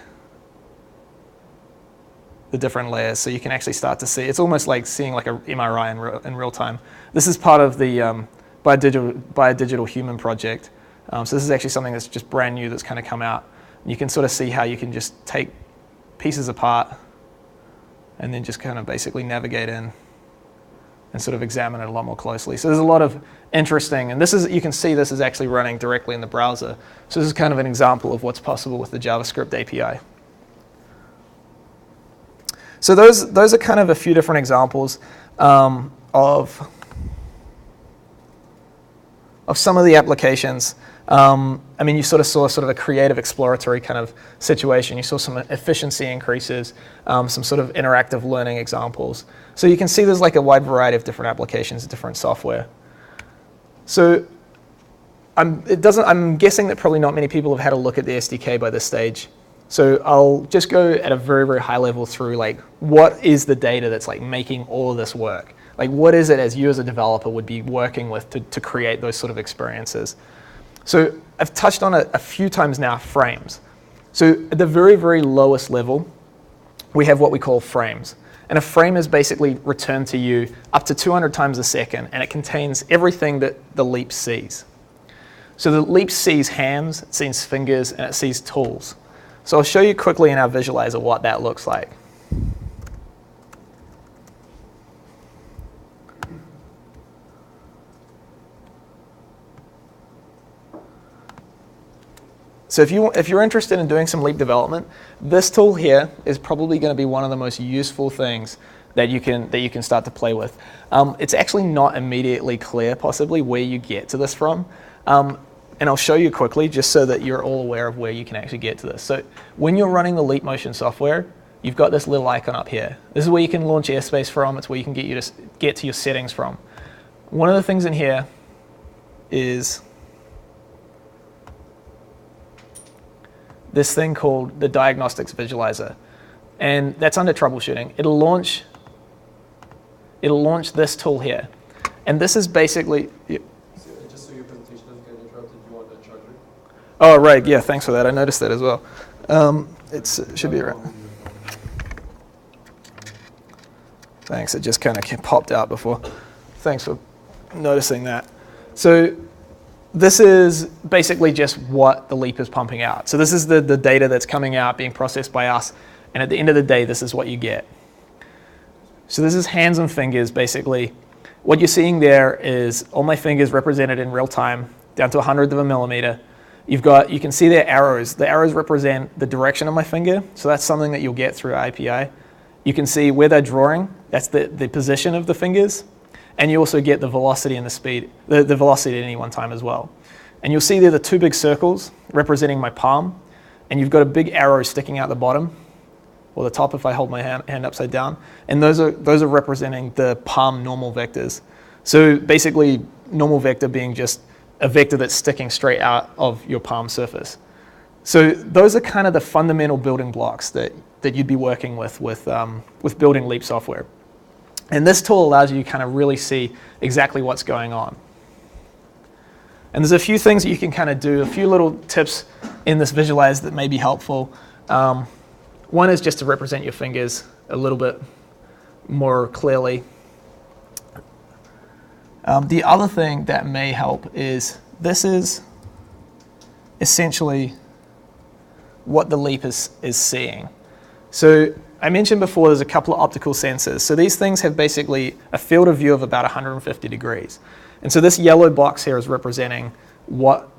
the different layers, so you can actually start to see. It's almost like seeing like a MRI in real time. This is part of the Biodigital Human project. So this is actually something that's just brand new that's kind of come out. You can sort of see how you can just take pieces apart and then just kind of basically navigate in and sort of examine it a lot more closely. So there's a lot of interesting, and this is, you can see this is actually running directly in the browser. So this is kind of an example of what's possible with the JavaScript API. So those are kind of a few different examples of some of the applications. I mean, you sort of saw sort of a creative exploratory kind of situation. You saw some efficiency increases, some sort of interactive learning examples. So you can see there's like a wide variety of different applications, different software. So I'm guessing that probably not many people have had a look at the SDK by this stage. So I'll just go at a very, very high level through like, what is the data that's like making all of this work? Like, what is it as you as a developer would be working with to create those sort of experiences? So I've touched on it a few times now, frames. So at the very, very lowest level, we have what we call frames. And a frame is basically returned to you up to 200 times a second, and it contains everything that the Leap sees. So the Leap sees hands, it sees fingers, and it sees tools. So I'll show you quickly in our visualizer what that looks like. So if you're interested in doing some Leap development, this tool here is probably going to be one of the most useful things that you can start to play with. It's actually not immediately clear, possibly, where you get to this from. And I'll show you quickly, just so that you're all aware of where you can actually get to this. So when you're running the Leap Motion software, you've got this little icon up here. This is where you can launch airspace from. It's where you can get to your settings from. One of the things in here is this thing called the Diagnostics Visualizer. And that's under troubleshooting. It'll launch this tool here. And this is basically... Just so your presentation doesn't get interrupted, you want the charger? Oh, right. Yeah, thanks for that. I noticed that as well. It should be around. Thanks. It just kind of popped out before. Thanks for noticing that. So this is basically just what the Leap is pumping out. So this is the data that's coming out, being processed by us. And at the end of the day, this is what you get. So this is hands and fingers, basically. What you're seeing there is all my fingers represented in real time, down to 100th of a millimeter. You can see their arrows. The arrows represent the direction of my finger. So that's something that you'll get through API. You can see where they're drawing. That's the position of the fingers. And you also get the velocity and the speed, the velocity at any one time as well. And you'll see there the two big circles representing my palm. And you've got a big arrow sticking out the bottom, or the top if I hold my hand upside down. And those are representing the palm normal vectors. So basically, normal vector being just a vector that's sticking straight out of your palm surface. So those are kind of the fundamental building blocks that you'd be working with building Leap software. And this tool allows you to kind of really see exactly what's going on. And there's a few things that you can kind of do, a few little tips in this visualizer that may be helpful. One is just to represent your fingers a little bit more clearly. The other thing that may help is this is essentially what the Leap is seeing. So I mentioned before there's a couple of optical sensors. So these things have basically a field of view of about 150 degrees. And so this yellow box here is representing what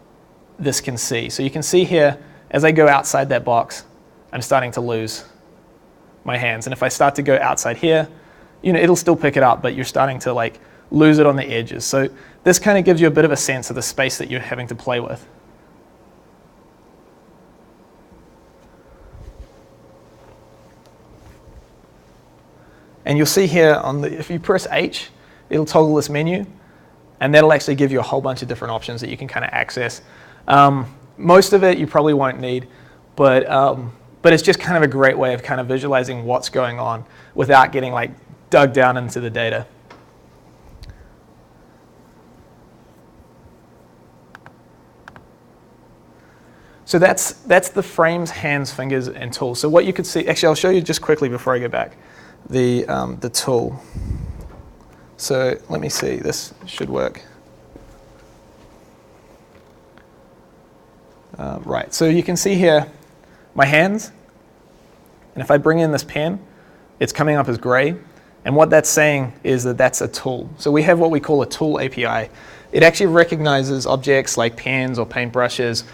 this can see. So you can see here, as I go outside that box, I'm starting to lose my hands. And if I start to go outside here, it'll still pick it up, but you're starting to like lose it on the edges. So this kind of gives you a bit of a sense of the space that you're having to play with. And you'll see here, if you press H, it'll toggle this menu, and that'll actually give you a whole bunch of different options that you can kind of access. Most of it you probably won't need, but it's just kind of a great way of kind of visualizing what's going on without getting like dug down into the data. So that's the frames, hands, fingers, and tools. So what you could see, actually I'll show you just quickly before I go back, the tool. So let me see, this should work. Right, so you can see here my hands, and if I bring in this pen, it's coming up as gray, and what that's saying is that that's a tool. So we have what we call a tool API. It actually recognizes objects like pens or paintbrushes,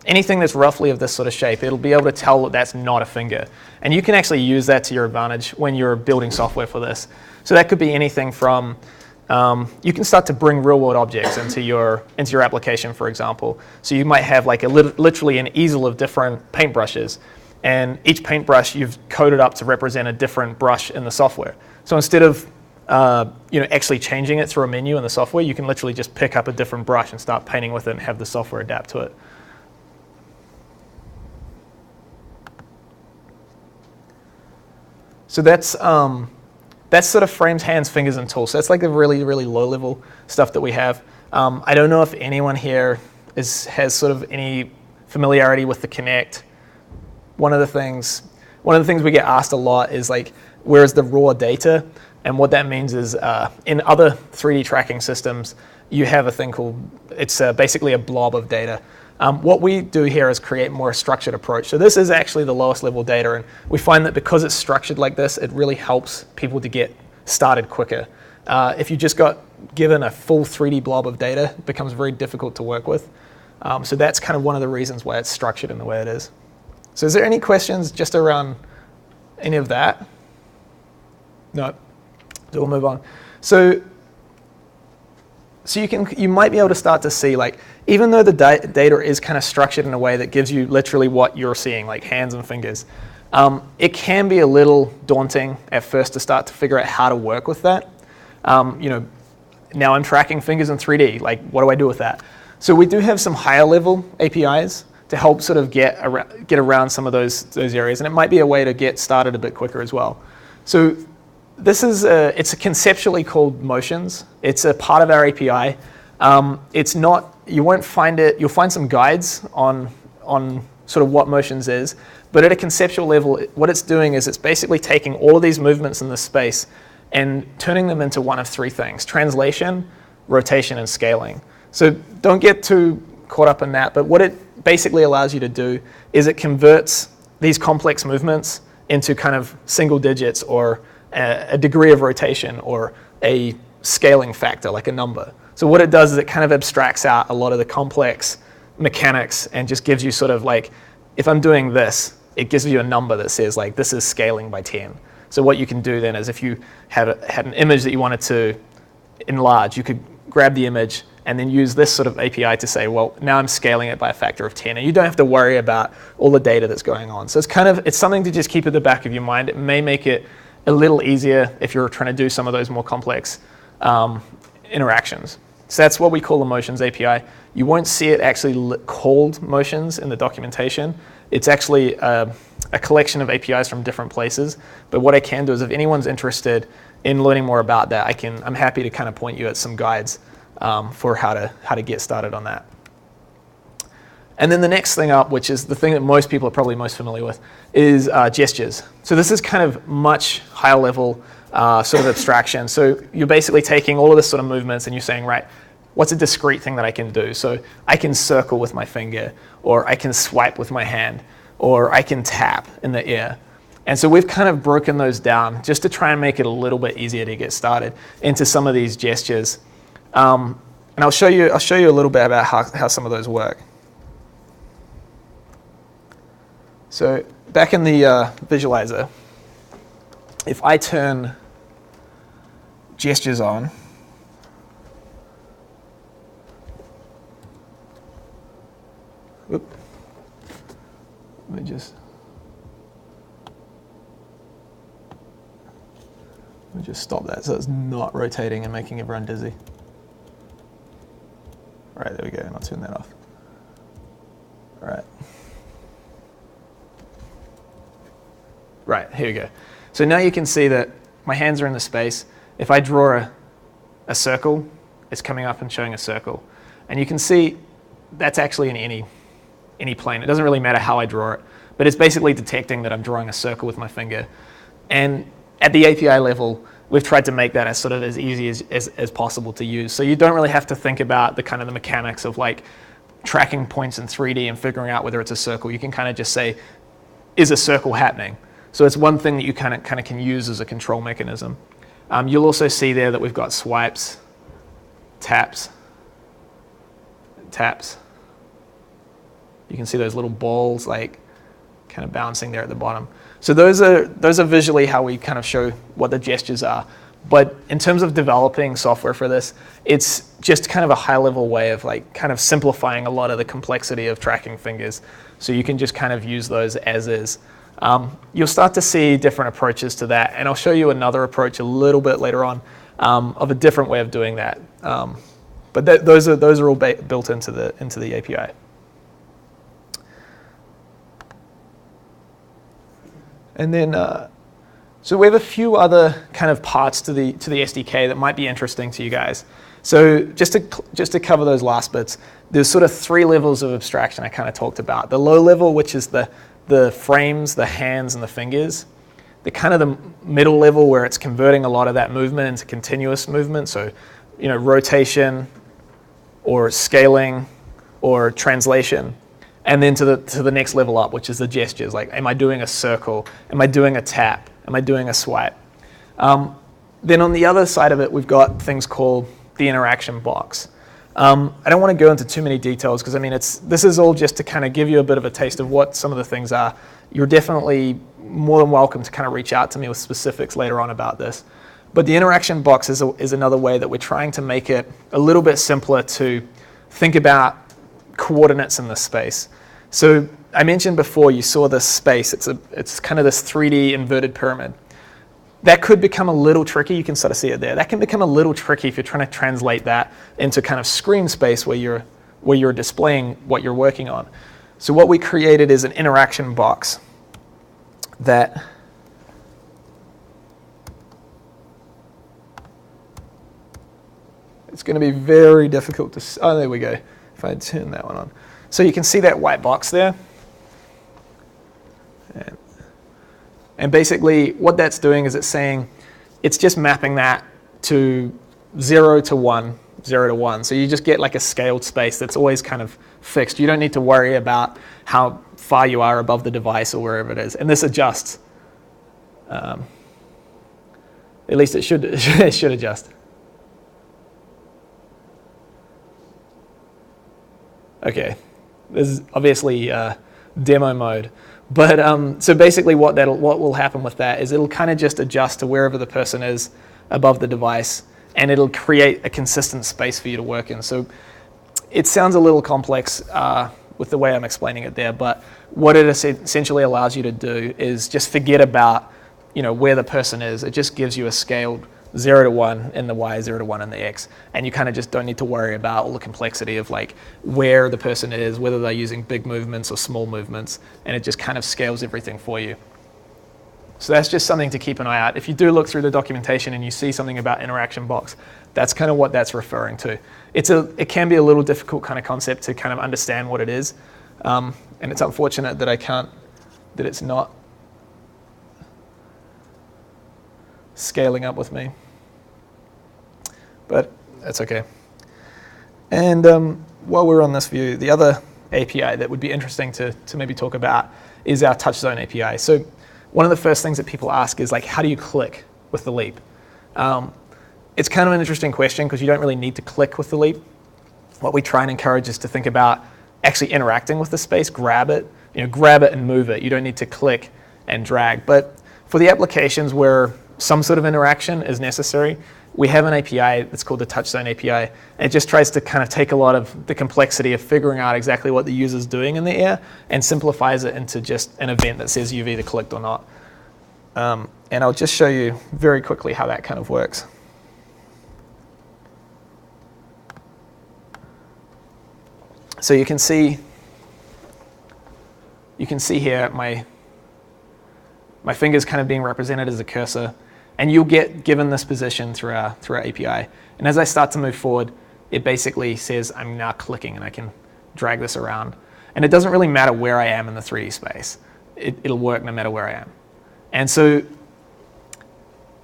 anything that's roughly of this sort of shape. It'll be able to tell that that's not a finger, and you can actually use that to your advantage when you're building software for this. So that could be anything from you can start to bring real-world objects into your application, for example. So you might have like literally an easel of different paintbrushes, and each paintbrush you've coded up to represent a different brush in the software. So instead of actually changing it through a menu in the software, you can literally just pick up a different brush and start painting with it and have the software adapt to it. So that's sort of frames, hands, fingers, and tools. So that's like the really, really low-level stuff that we have. I don't know if anyone here has sort of any familiarity with the Connect. One of the things we get asked a lot is like, where's the raw data? And what that means is in other 3D tracking systems, you have a thing called, it's basically a blob of data. What we do here is create more structured approach. So this is actually the lowest level data, and we find that because it's structured like this, it really helps people to get started quicker. If you just got given a full 3D blob of data, it becomes very difficult to work with. So that's kind of one of the reasons why it's structured in the way it is. So is there any questions just around any of that? No. So we'll move on. So you might be able to start to see, like, even though the data is kind of structured in a way that gives you literally what you're seeing, like hands and fingers, it can be a little daunting at first to start to figure out how to work with that. Now I'm tracking fingers in 3D, like what do I do with that? So we do have some higher level APIs to help sort of get around some of those areas, and it might be a way to get started a bit quicker as well. So this is it's conceptually called Motions. It's a part of our API. It's not, you won't find it, you'll find some guides on sort of what Motions is, but at a conceptual level, what it's doing is it's basically taking all of these movements in this space and turning them into one of three things: translation, rotation, and scaling. So don't get too caught up in that, but what it basically allows you to do is it converts these complex movements into kind of single digits, or a degree of rotation, or a scaling factor, like a number. So what it does is it kind of abstracts out a lot of the complex mechanics and just gives you sort of like, if I'm doing this, it gives you a number that says like, this is scaling by 10. So what you can do then is if you had an image that you wanted to enlarge, you could grab the image and then use this sort of API to say, well, now I'm scaling it by a factor of 10, and you don't have to worry about all the data that's going on. So it's something to just keep at the back of your mind. It may make it a little easier if you're trying to do some of those more complex interactions. So that's what we call the Motions API. You won't see it actually called Motions in the documentation. It's actually a collection of APIs from different places. But what I can do is, if anyone's interested in learning more about that, I'm happy to kind of point you at some guides for how to get started on that. And then the next thing up, which is the thing that most people are probably most familiar with, is gestures. So this is kind of much higher level sort of abstraction. So you're basically taking all of this sort of movements and you're saying, right, what's a discrete thing that I can do? So I can circle with my finger, or I can swipe with my hand, or I can tap in the air. And so we've kind of broken those down just to try and make it a little bit easier to get started into some of these gestures. And I'll show you a little bit about how some of those work. So back in the visualizer, if I turn gestures on, let me just stop that so it's not rotating and making everyone dizzy. All right, there we go, and I'll turn that off. All right. Right, here we go. So now you can see that my hands are in the space. If I draw a circle, it's coming up and showing a circle. And you can see that's actually in any plane. It doesn't really matter how I draw it, but it's basically detecting that I'm drawing a circle with my finger. And at the API level, we've tried to make that as sort of as easy as possible to use. So you don't really have to think about the kind of the mechanics of like tracking points in 3D and figuring out whether it's a circle. You can kind of just say, is a circle happening? So it's one thing that you kind of can use as a control mechanism. You'll also see there that we've got swipes, taps, taps. You can see those little balls like kind of bouncing there at the bottom. So those are visually how we kind of show what the gestures are. But in terms of developing software for this, it's just kind of a high-level way of like kind of simplifying a lot of the complexity of tracking fingers. So you can just kind of use those as is. You'll start to see different approaches to that, and I'll show you another approach a little bit later on of a different way of doing that. But those are all built into the API. And then, so we have a few other kind of parts to the SDK that might be interesting to you guys. So just to cover those last bits, there's sort of 3 levels of abstraction I kind of talked about. The low level, which is the frames, the hands, and the fingers. The kind of the middle level where it's converting a lot of that movement into continuous movement. So, rotation or scaling or translation. And then to the next level up, which is the gestures. Like, am I doing a circle? Am I doing a tap? Am I doing a swipe? Then on the other side of it, we've got things called the interaction box. I don't want to go into too many details because, I mean, this is all just to kind of give you a bit of a taste of what some of the things are. You're definitely more than welcome to kind of reach out to me with specifics later on about this. But the interaction box is another way that we're trying to make it a little bit simpler to think about coordinates in the space. So I mentioned before, you saw this space. It's kind of this 3D inverted pyramid. That could become a little tricky. You can sort of see it there. That can become a little tricky if you're trying to translate that into kind of screen space where you're displaying what you're working on. So what we created is an interaction box that it's going to be very difficult to, oh, there we go. If I turn that one on. So you can see that white box there. And basically what that's doing is it's saying, it's just mapping that to 0 to 1, 0 to 1. So you just get like a scaled space that's always kind of fixed. You don't need to worry about how far you are above the device or wherever it is. And this adjusts. At least it should adjust. Okay, this is obviously demo mode. But so basically what will happen with that is it'll kind of just adjust to wherever the person is above the device, and it'll create a consistent space for you to work in. So it sounds a little complex with the way I'm explaining it there, but what it essentially allows you to do is just forget about where the person is. It just gives you a scaled 0 to 1 in the Y, 0 to 1 in the X, and you kind of just don't need to worry about all the complexity of like where the person is, whether they're using big movements or small movements, and it just kind of scales everything for you. So that's just something to keep an eye out. If you do look through the documentation and you see something about interaction box, that's kind of what that's referring to. It can be a little difficult kind of concept to kind of understand what it is, and it's unfortunate that it's not scaling up with me, but that's okay. And while we're on this view, the other API that would be interesting to maybe talk about is our touch zone API. So one of the first things that people ask is like, how do you click with the leap? It's kind of an interesting question because you don't really need to click with the leap. What we try and encourage is to think about actually interacting with the space, grab it and move it. You don't need to click and drag. But for the applications where some sort of interaction is necessary, we have an API that's called the touch zone API. And it just tries to kind of take a lot of the complexity of figuring out exactly what the user's doing in the air and simplifies it into just an event that says you've either clicked or not. And I'll just show you very quickly how that kind of works. So you can see can see here my finger's kind of being represented as a cursor, and you'll get given this position through our API. And as I start to move forward, it basically says I'm now clicking, and I can drag this around. And it doesn't really matter where I am in the 3D space. It'll work no matter where I am. And so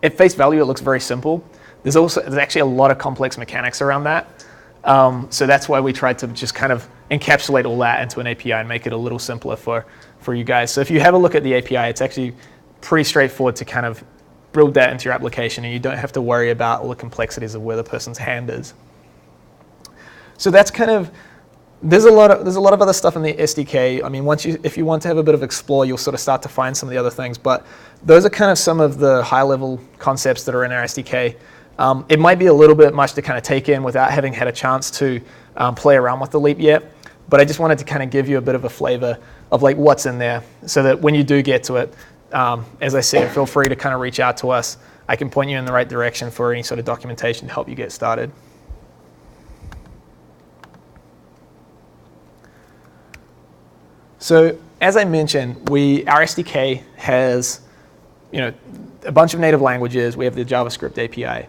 at face value, it looks very simple. There's actually a lot of complex mechanics around that. So that's why we tried to just kind of encapsulate all that into an API and make it a little simpler for you guys. So if you have a look at the API, it's actually pretty straightforward to kind of build that into your application, and you don't have to worry about all the complexities of where the person's hand is. So that's kind of, there's a lot of other stuff in the SDK. I mean, if you want to have a bit of explore, you'll sort of start to find some of the other things, but those are kind of some of the high-level concepts that are in our SDK. It might be a little bit much to kind of take in without having had a chance to play around with the Leap yet, but I just wanted to kind of give you a bit of a flavor of like what's in there, so that when you do get to it, as I said, feel free to kind of reach out to us. I can point you in the right direction for any sort of documentation to help you get started. So as I mentioned, our SDK has a bunch of native languages. We have the JavaScript API.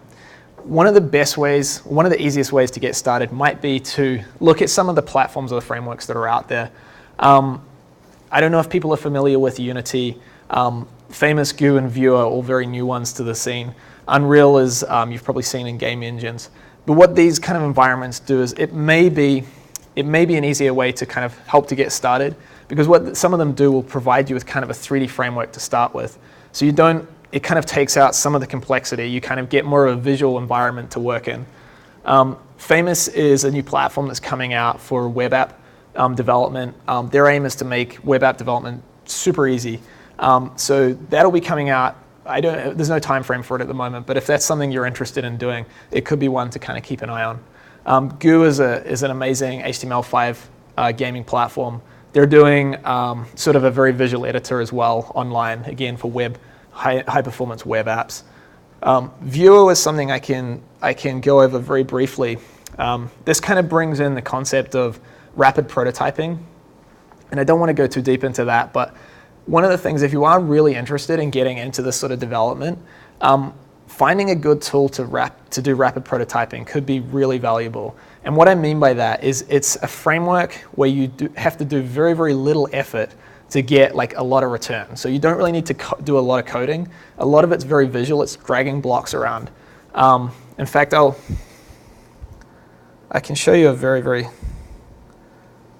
One of the easiest ways to get started might be to look at some of the platforms or the frameworks that are out there. I don't know if people are familiar with Unity. Famous, Goo, and Vue are all very new ones to the scene. Unreal is, you've probably seen in game engines. But what these kind of environments do is it may be an easier way to kind of help to get started, because what some of them do will provide you with kind of a 3D framework to start with. So it kind of takes out some of the complexity. You kind of get more of a visual environment to work in. Famous is a new platform that's coming out for web app development. Their aim is to make web app development super easy. So that'll be coming out. There's no time frame for it at the moment, but if that's something you're interested in doing, it could be one to kind of keep an eye on. Goo is an amazing HTML5 gaming platform. They're doing sort of a very visual editor as well online, again for high performance web apps. Vue is something I can go over very briefly. This kind of brings in the concept of rapid prototyping, and I don't want to go too deep into that, but one of the things, if you are really interested in getting into this sort of development, finding a good tool to do rapid prototyping could be really valuable. And what I mean by that is it's a framework where you have to do very, very little effort to get like a lot of return. So you don't really need to do a lot of coding. A lot of it's very visual. It's dragging blocks around. In fact, I can show you a very, very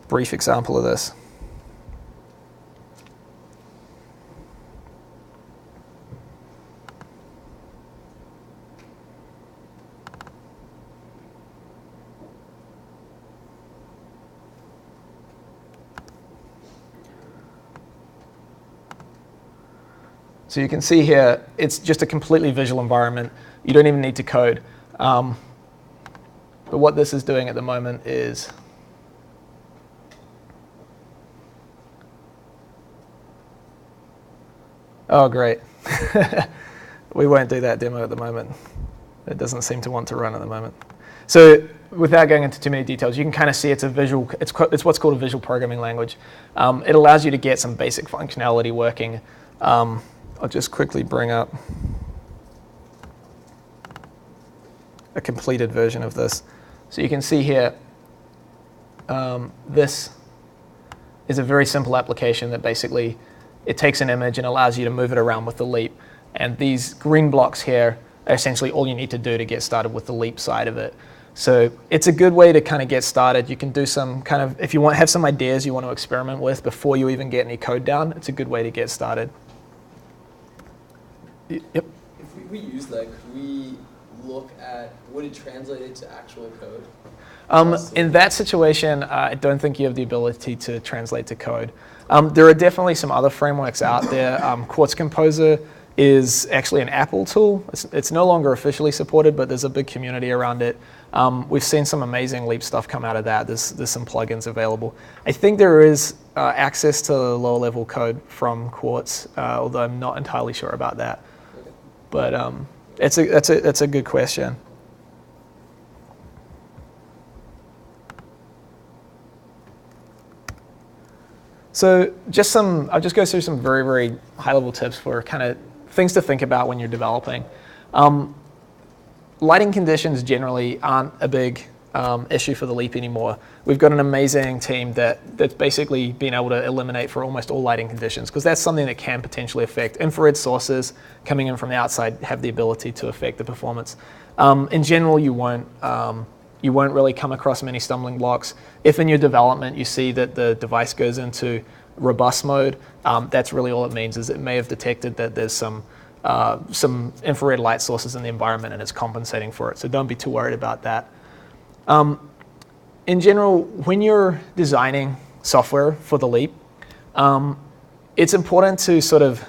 brief example of this. So you can see here, it's just a completely visual environment. You don't even need to code. But what this is doing at the moment is oh, great. We won't do that demo at the moment. It doesn't seem to want to run at the moment. So without going into too many details, you can kind of see it's what's called a visual programming language. It allows you to get some basic functionality working. I'll just quickly bring up a completed version of this. So you can see here, this is a very simple application that basically, it takes an image and allows you to move it around with the Leap. And these green blocks here are essentially all you need to do to get started with the Leap side of it. So it's a good way to kind of get started. You can do some kind of, if you have some ideas you want to experiment with before you even get any code down, it's a good way to get started. Yep. If we use that, could we look at, would it translate it to actual code? In that situation, I don't think you have the ability to translate to code. There are definitely some other frameworks out there. Quartz Composer is actually an Apple tool. It's no longer officially supported, but there's a big community around it. We've seen some amazing Leap stuff come out of that. There's some plugins available. I think there is access to lower level code from Quartz, although I'm not entirely sure about that. Okay. But that's a good question. So I'll just go through some very, very high-level tips for kind of things to think about when you're developing. Lighting conditions generally aren't a big issue for the Leap anymore. We've got an amazing team that's basically been able to eliminate for almost all lighting conditions, because that's something that can potentially affect infrared sources coming in from the outside, have the ability to affect the performance. In general, you won't really come across many stumbling blocks. If in your development you see that the device goes into robust mode, that's really all it means, is it may have detected that there's some infrared light sources in the environment and it's compensating for it. So don't be too worried about that. In general, when you're designing software for the Leap, it's important to sort of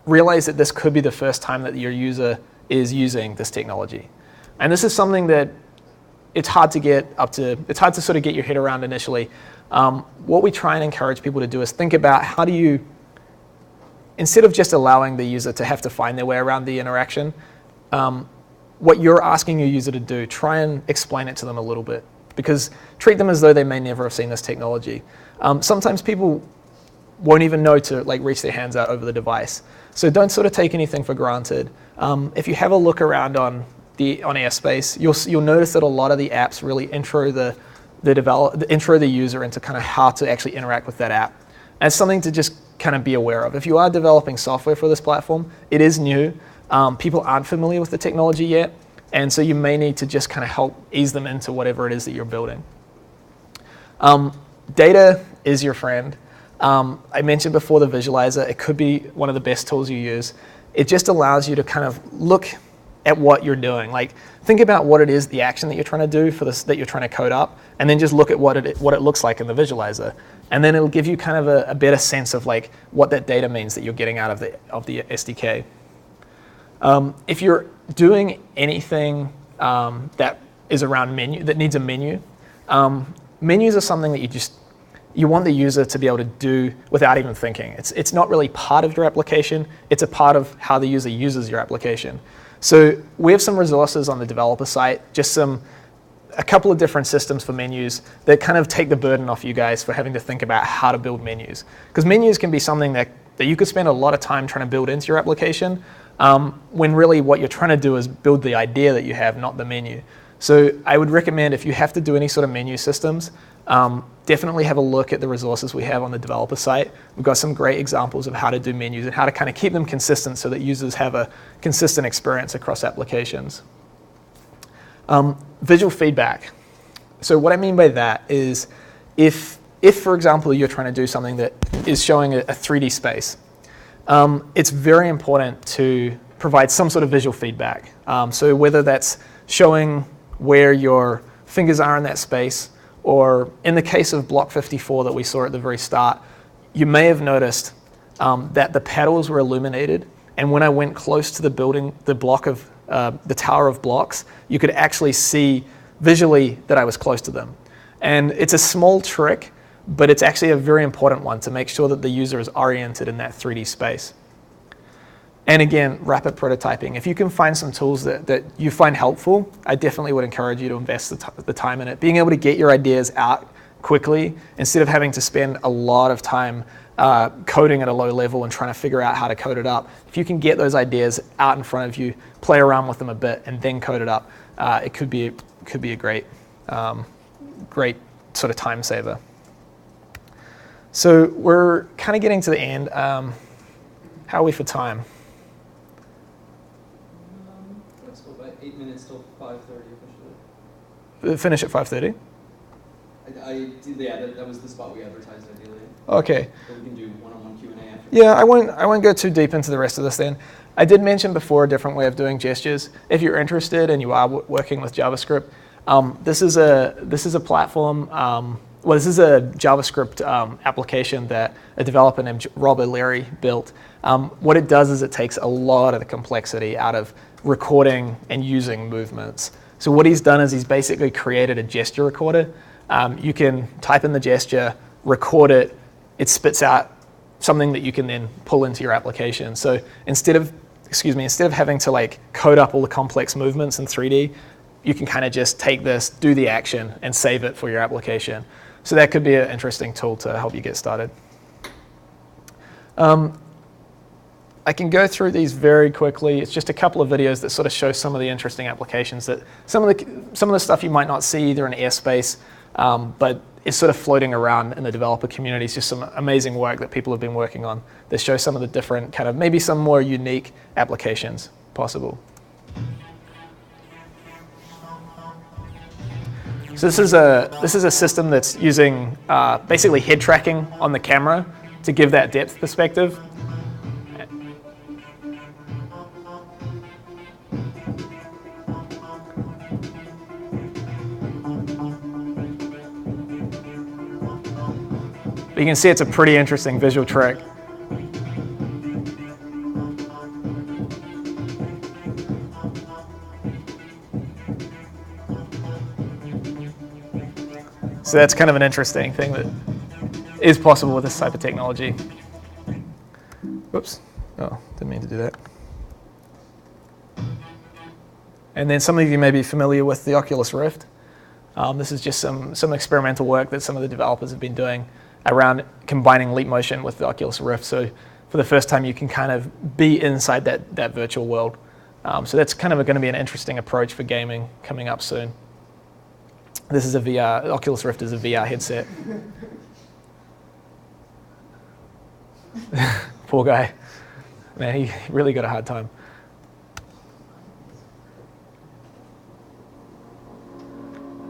realize that this could be the first time that your user is using this technology. And this is something that it's hard to sort of get your head around initially. What we try and encourage people to do is think about how do you, instead of just allowing the user to have to find their way around the interaction, what you're asking your user to do, try and explain it to them a little bit, because treat them as though they may never have seen this technology. Sometimes people won't even know to reach their hands out over the device. So don't sort of take anything for granted. If you have a look around on Airspace, you'll notice that a lot of the apps really intro the user into kind of how to actually interact with that app. And it's something to just kind of be aware of. If you are developing software for this platform, it is new. People aren't familiar with the technology yet, and so you may need to just kind of help ease them into whatever it is that you're building. Data is your friend. I mentioned before the visualizer. It could be one of the best tools you use. It just allows you to kind of look at what you're doing. Think about what it is, the action that you're trying to do for this, that you're trying to code up, and then just look at what it looks like in the visualizer. And then it'll give you kind of a better sense of what that data means that you're getting out of the SDK. If you're doing anything that is around that needs a menu, menus are something that you want the user to be able to do without even thinking. It's not really part of your application, it's a part of how the user uses your application. So we have some resources on the developer site, just a couple of different systems for menus that kind of take the burden off you guys for having to think about how to build menus. Because menus can be something that you could spend a lot of time trying to build into your application, when really what you're trying to do is build the idea that you have, not the menu. So I would recommend, if you have to do any sort of menu systems, definitely have a look at the resources we have on the developer site. We've got some great examples of how to do menus and how to kind of keep them consistent so that users have a consistent experience across applications. Visual feedback. So what I mean by that is if for example, you're trying to do something that is showing a 3D space, it's very important to provide some sort of visual feedback. So whether that's showing where your fingers are in that space, or in the case of block 54 that we saw at the very start, you may have noticed that the pedals were illuminated, and when I went close to the building, the tower of blocks, you could actually see visually that I was close to them. And it's a small trick, but it's actually a very important one to make sure that the user is oriented in that 3D space. And again, rapid prototyping. If you can find some tools that you find helpful, I definitely would encourage you to invest the time in it. Being able to get your ideas out quickly, instead of having to spend a lot of time coding at a low level and trying to figure out how to code it up. If you can get those ideas out in front of you, play around with them a bit, and then code it up, it could be a great sort of time saver. So we're kind of getting to the end. How are we for time? Let's go about 8 minutes till 5:30 officially. Finish at 5:30? Yeah, that was the spot we advertised ideally. Okay. But we can do one-on-one Q&A after. Yeah, I won't go too deep into the rest of this then. I did mention before a different way of doing gestures. If you're interested and you are working with JavaScript, this is a platform. This is a JavaScript application that a developer named Rob O'Leary built. What it does is it takes a lot of the complexity out of recording and using movements. So what he's done is he's basically created a gesture recorder. You can type in the gesture, record it, it spits out something that you can then pull into your application. So instead of having to code up all the complex movements in 3D, you can kind of just take this, do the action, and save it for your application. So that could be an interesting tool to help you get started. I can go through these very quickly. It's just a couple of videos that sort of show some of the interesting applications that some of the stuff you might not see either in airspace, but it's sort of floating around in the developer community. It's just some amazing work that people have been working on that shows some of the different kind of maybe some more unique applications possible. So this is a system that's using basically head tracking on the camera to give that depth perspective. But you can see it's a pretty interesting visual trick. So that's kind of an interesting thing that is possible with this type of technology. Whoops. Oh, didn't mean to do that. And then some of you may be familiar with the Oculus Rift. This is just some experimental work that some of the developers have been doing around combining leap motion with the Oculus Rift. So for the first time, you can kind of be inside that virtual world. So that's kind of going to be an interesting approach for gaming coming up soon. This is a VR, Oculus Rift is a VR headset. Poor guy. Man, he really got a hard time.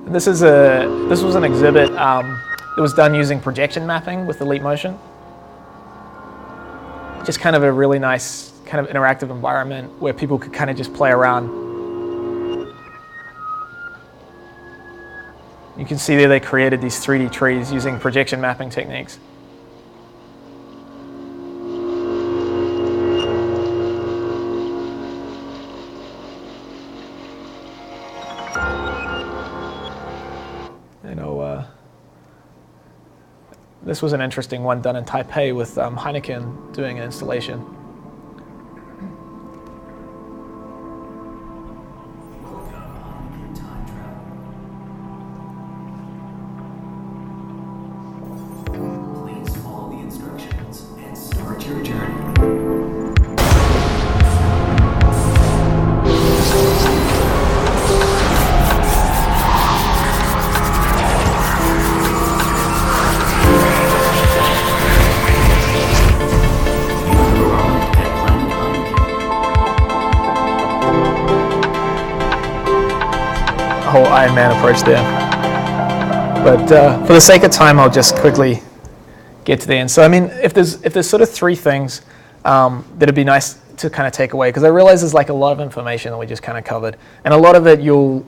And this was an exhibit that was done using projection mapping with the leap motion. Just kind of a really nice kind of interactive environment where people could kind of just play around. You can see there they created these 3D trees using projection mapping techniques. This was an interesting one done in Taipei with Heineken doing an installation. Please follow the instructions and start your journey. Whole Iron Man approach there. But for the sake of time, I'll just quickly get to the end. So I mean, if there's sort of three things that'd be nice to kind of take away, because I realize there's like a lot of information that we just kind of covered, and a lot of it you'll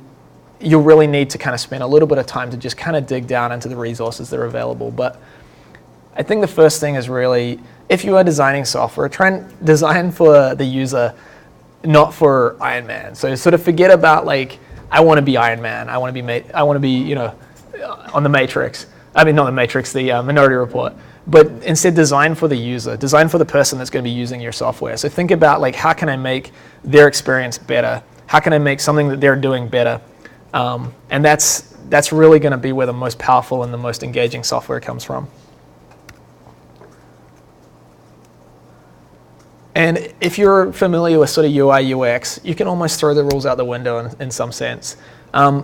really need to kind of spend a little bit of time to just kind of dig down into the resources that are available. But I think the first thing is really, if you are designing software, try and design for the user, not for Iron Man. So sort of forget about like, I want to be Iron Man. I want to be, you know, on the Matrix. I mean, not the Matrix, the Minority Report. But instead, design for the user. Design for the person that's going to be using your software. So think about like, how can I make their experience better? How can I make something that they're doing better? And that's really going to be where the most powerful and the most engaging software comes from. And if you're familiar with sort of UI, UX, you can almost throw the rules out the window in some sense.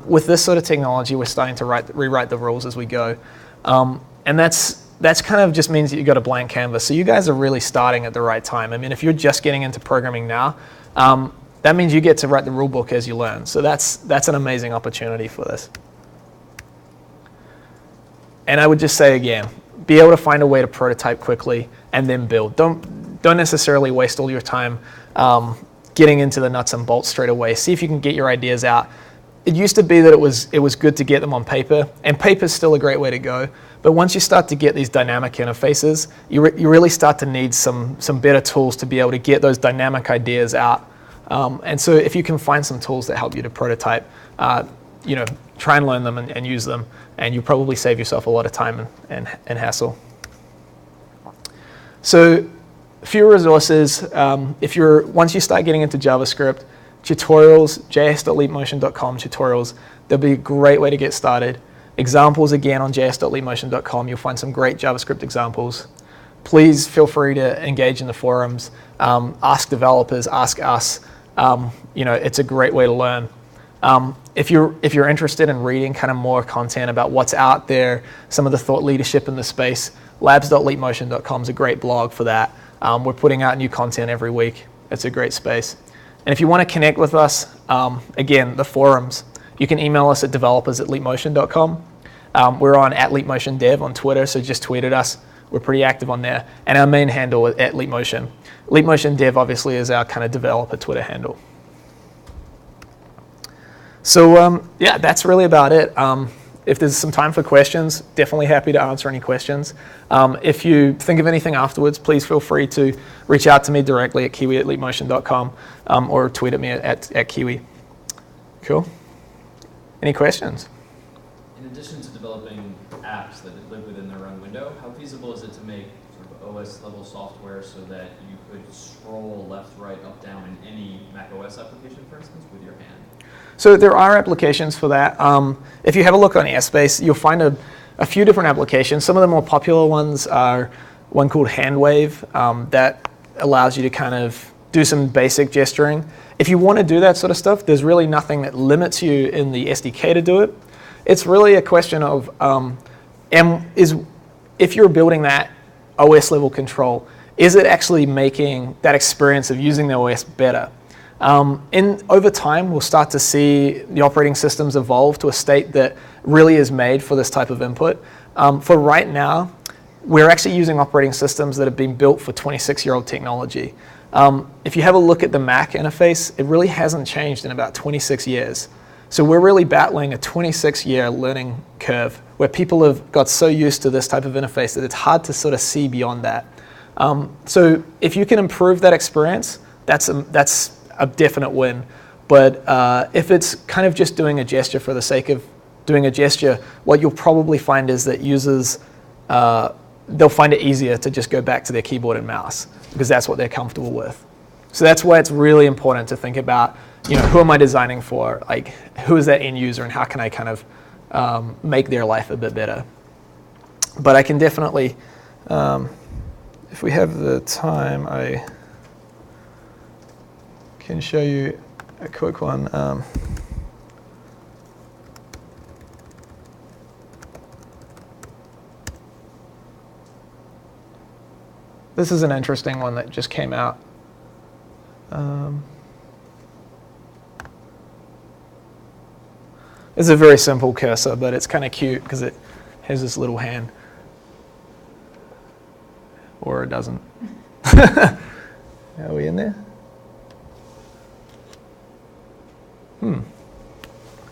With this sort of technology, we're starting to rewrite the rules as we go. And that's kind of just means that you've got a blank canvas. So you guys are really starting at the right time. I mean, if you're just getting into programming now, that means you get to write the rule book as you learn. So that's an amazing opportunity for this. And I would just say again, be able to find a way to prototype quickly and then build. Don't necessarily waste all your time getting into the nuts and bolts straight away. See if you can get your ideas out. It used to be that it was good to get them on paper, and paper is still a great way to go. But once you start to get these dynamic interfaces, you really start to need some better tools to be able to get those dynamic ideas out. And so if you can find some tools that help you to prototype, you know, try and learn them and use them, and you probably save yourself a lot of time and hassle. So a few resources. Once you start getting into JavaScript, tutorials, js.leapmotion.com tutorials, they'll be a great way to get started. Examples again on js.leapmotion.com, you'll find some great JavaScript examples. please feel free to engage in the forums, ask developers, ask us. It's a great way to learn. If you're interested in reading kind of more content about what's out there, some of the thought leadership in the space, labs.leapmotion.com is a great blog for that. We're putting out new content every week. It's a great space. And if you want to connect with us, again, the forums, you can email us at developers@leapmotion.com. We're on @LeapMotionDev on Twitter, so just tweet at us. We're pretty active on there. And our main handle is @LeapMotion. LeapMotionDev obviously is our kind of developer Twitter handle. So yeah, that's really about it. If there's some time for questions, definitely happy to answer any questions. If you think of anything afterwards, please feel free to reach out to me directly at kiwi@leapmotion.com or tweet at me at kiwi. Cool. Any questions? In addition to developing apps that live within their own window, how feasible is it to make sort of OS-level software so that you could scroll left, right, up, down in any Mac OS application, for instance, with your hand? So there are applications for that. If you have a look on Airspace, you'll find a few different applications. Some of the more popular ones are one called Handwave that allows you to kind of do some basic gesturing. If you want to do that sort of stuff, there's really nothing that limits you in the SDK to do it. It's really a question of if you're building that OS level control, is it actually making that experience of using the OS better? Over time, we'll start to see the operating systems evolve to a state that really is made for this type of input. For right now, we're actually using operating systems that have been built for 26-year-old technology. If you have a look at the Mac interface, it really hasn't changed in about 26 years. So we're really battling a 26-year learning curve where people have got so used to this type of interface that it's hard to sort of see beyond that. So if you can improve that experience, that's a definite win. But if it's kind of just doing a gesture for the sake of doing a gesture, what you'll probably find is that users, they'll find it easier to just go back to their keyboard and mouse because that's what they're comfortable with. So that's why it's really important to think about, who am I designing for? Like, who is that end user and how can I kind of make their life a bit better? But I can definitely, if we have the time, I can show you a quick one. This is an interesting one that just came out. It's a very simple cursor, but it's kind of cute because it has this little hand. Or it doesn't. Are we in there?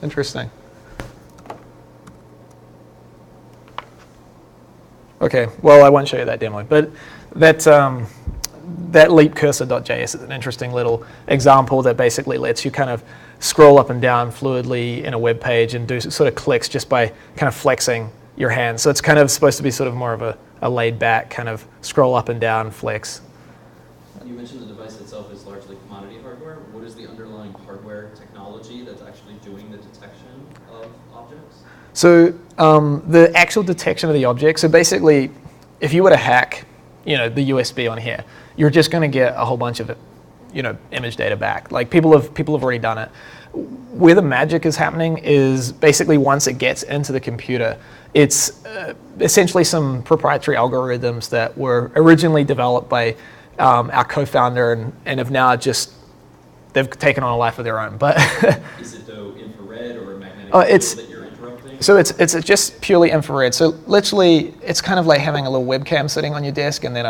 Interesting. Okay, well, I won't show you that demo, but that leapcursor.js is an interesting little example that basically lets you kind of scroll up and down fluidly in a web page and do sort of clicks just by kind of flexing your hand. So it's kind of supposed to be sort of more of a laid back kind of scroll up and down flex. You mentioned the device itself is largely commodity hardware. What is the underlying hardware technology that's actually doing the detection of objects? So the actual detection of the object, so basically if you were to hack the USB on here, you're just going to get a whole bunch of image data back. Like people have already done it. Where the magic is happening is basically once it gets into the computer, it's essentially some proprietary algorithms that were originally developed by our co-founder and have now they've taken on a life of their own. But is it though infrared or magnetic field that you're interrupting? So it's just purely infrared. So literally, it's kind of like having a little webcam sitting on your desk and then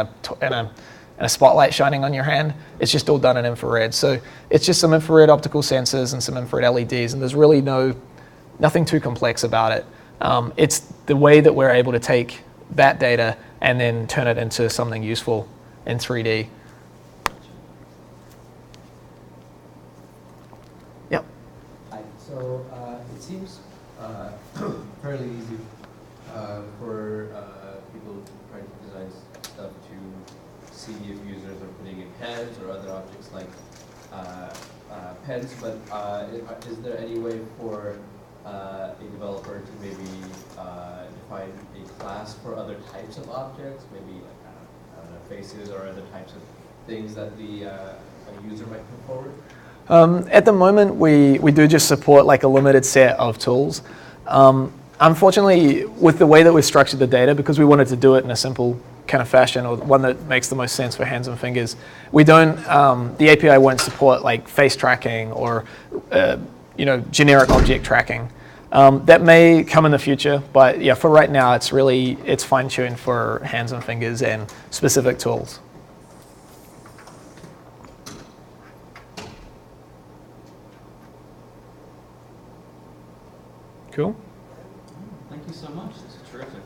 a spotlight shining on your hand. It's just all done in infrared. So it's just some infrared optical sensors and some infrared LEDs, and there's really nothing too complex about it. It's the way that we're able to take that data and then turn it into something useful in 3D. Yep. Hi. So it seems fairly easy for people trying to design stuff to see if users are putting in pens or other objects like pens, but is there any way for a developer to maybe define a class for other types of objects, maybe like faces or other types of things that the user might put forward? At the moment, we do just support like a limited set of tools. Unfortunately, with the way that we've structured the data, because we wanted to do it in a simple kind of fashion, or one that makes the most sense for hands and fingers, we don't. The API won't support like face tracking or generic object tracking. That may come in the future, but yeah, for right now, it's fine-tuned for hands and fingers and specific tools. Cool. Thank you so much. This is terrific.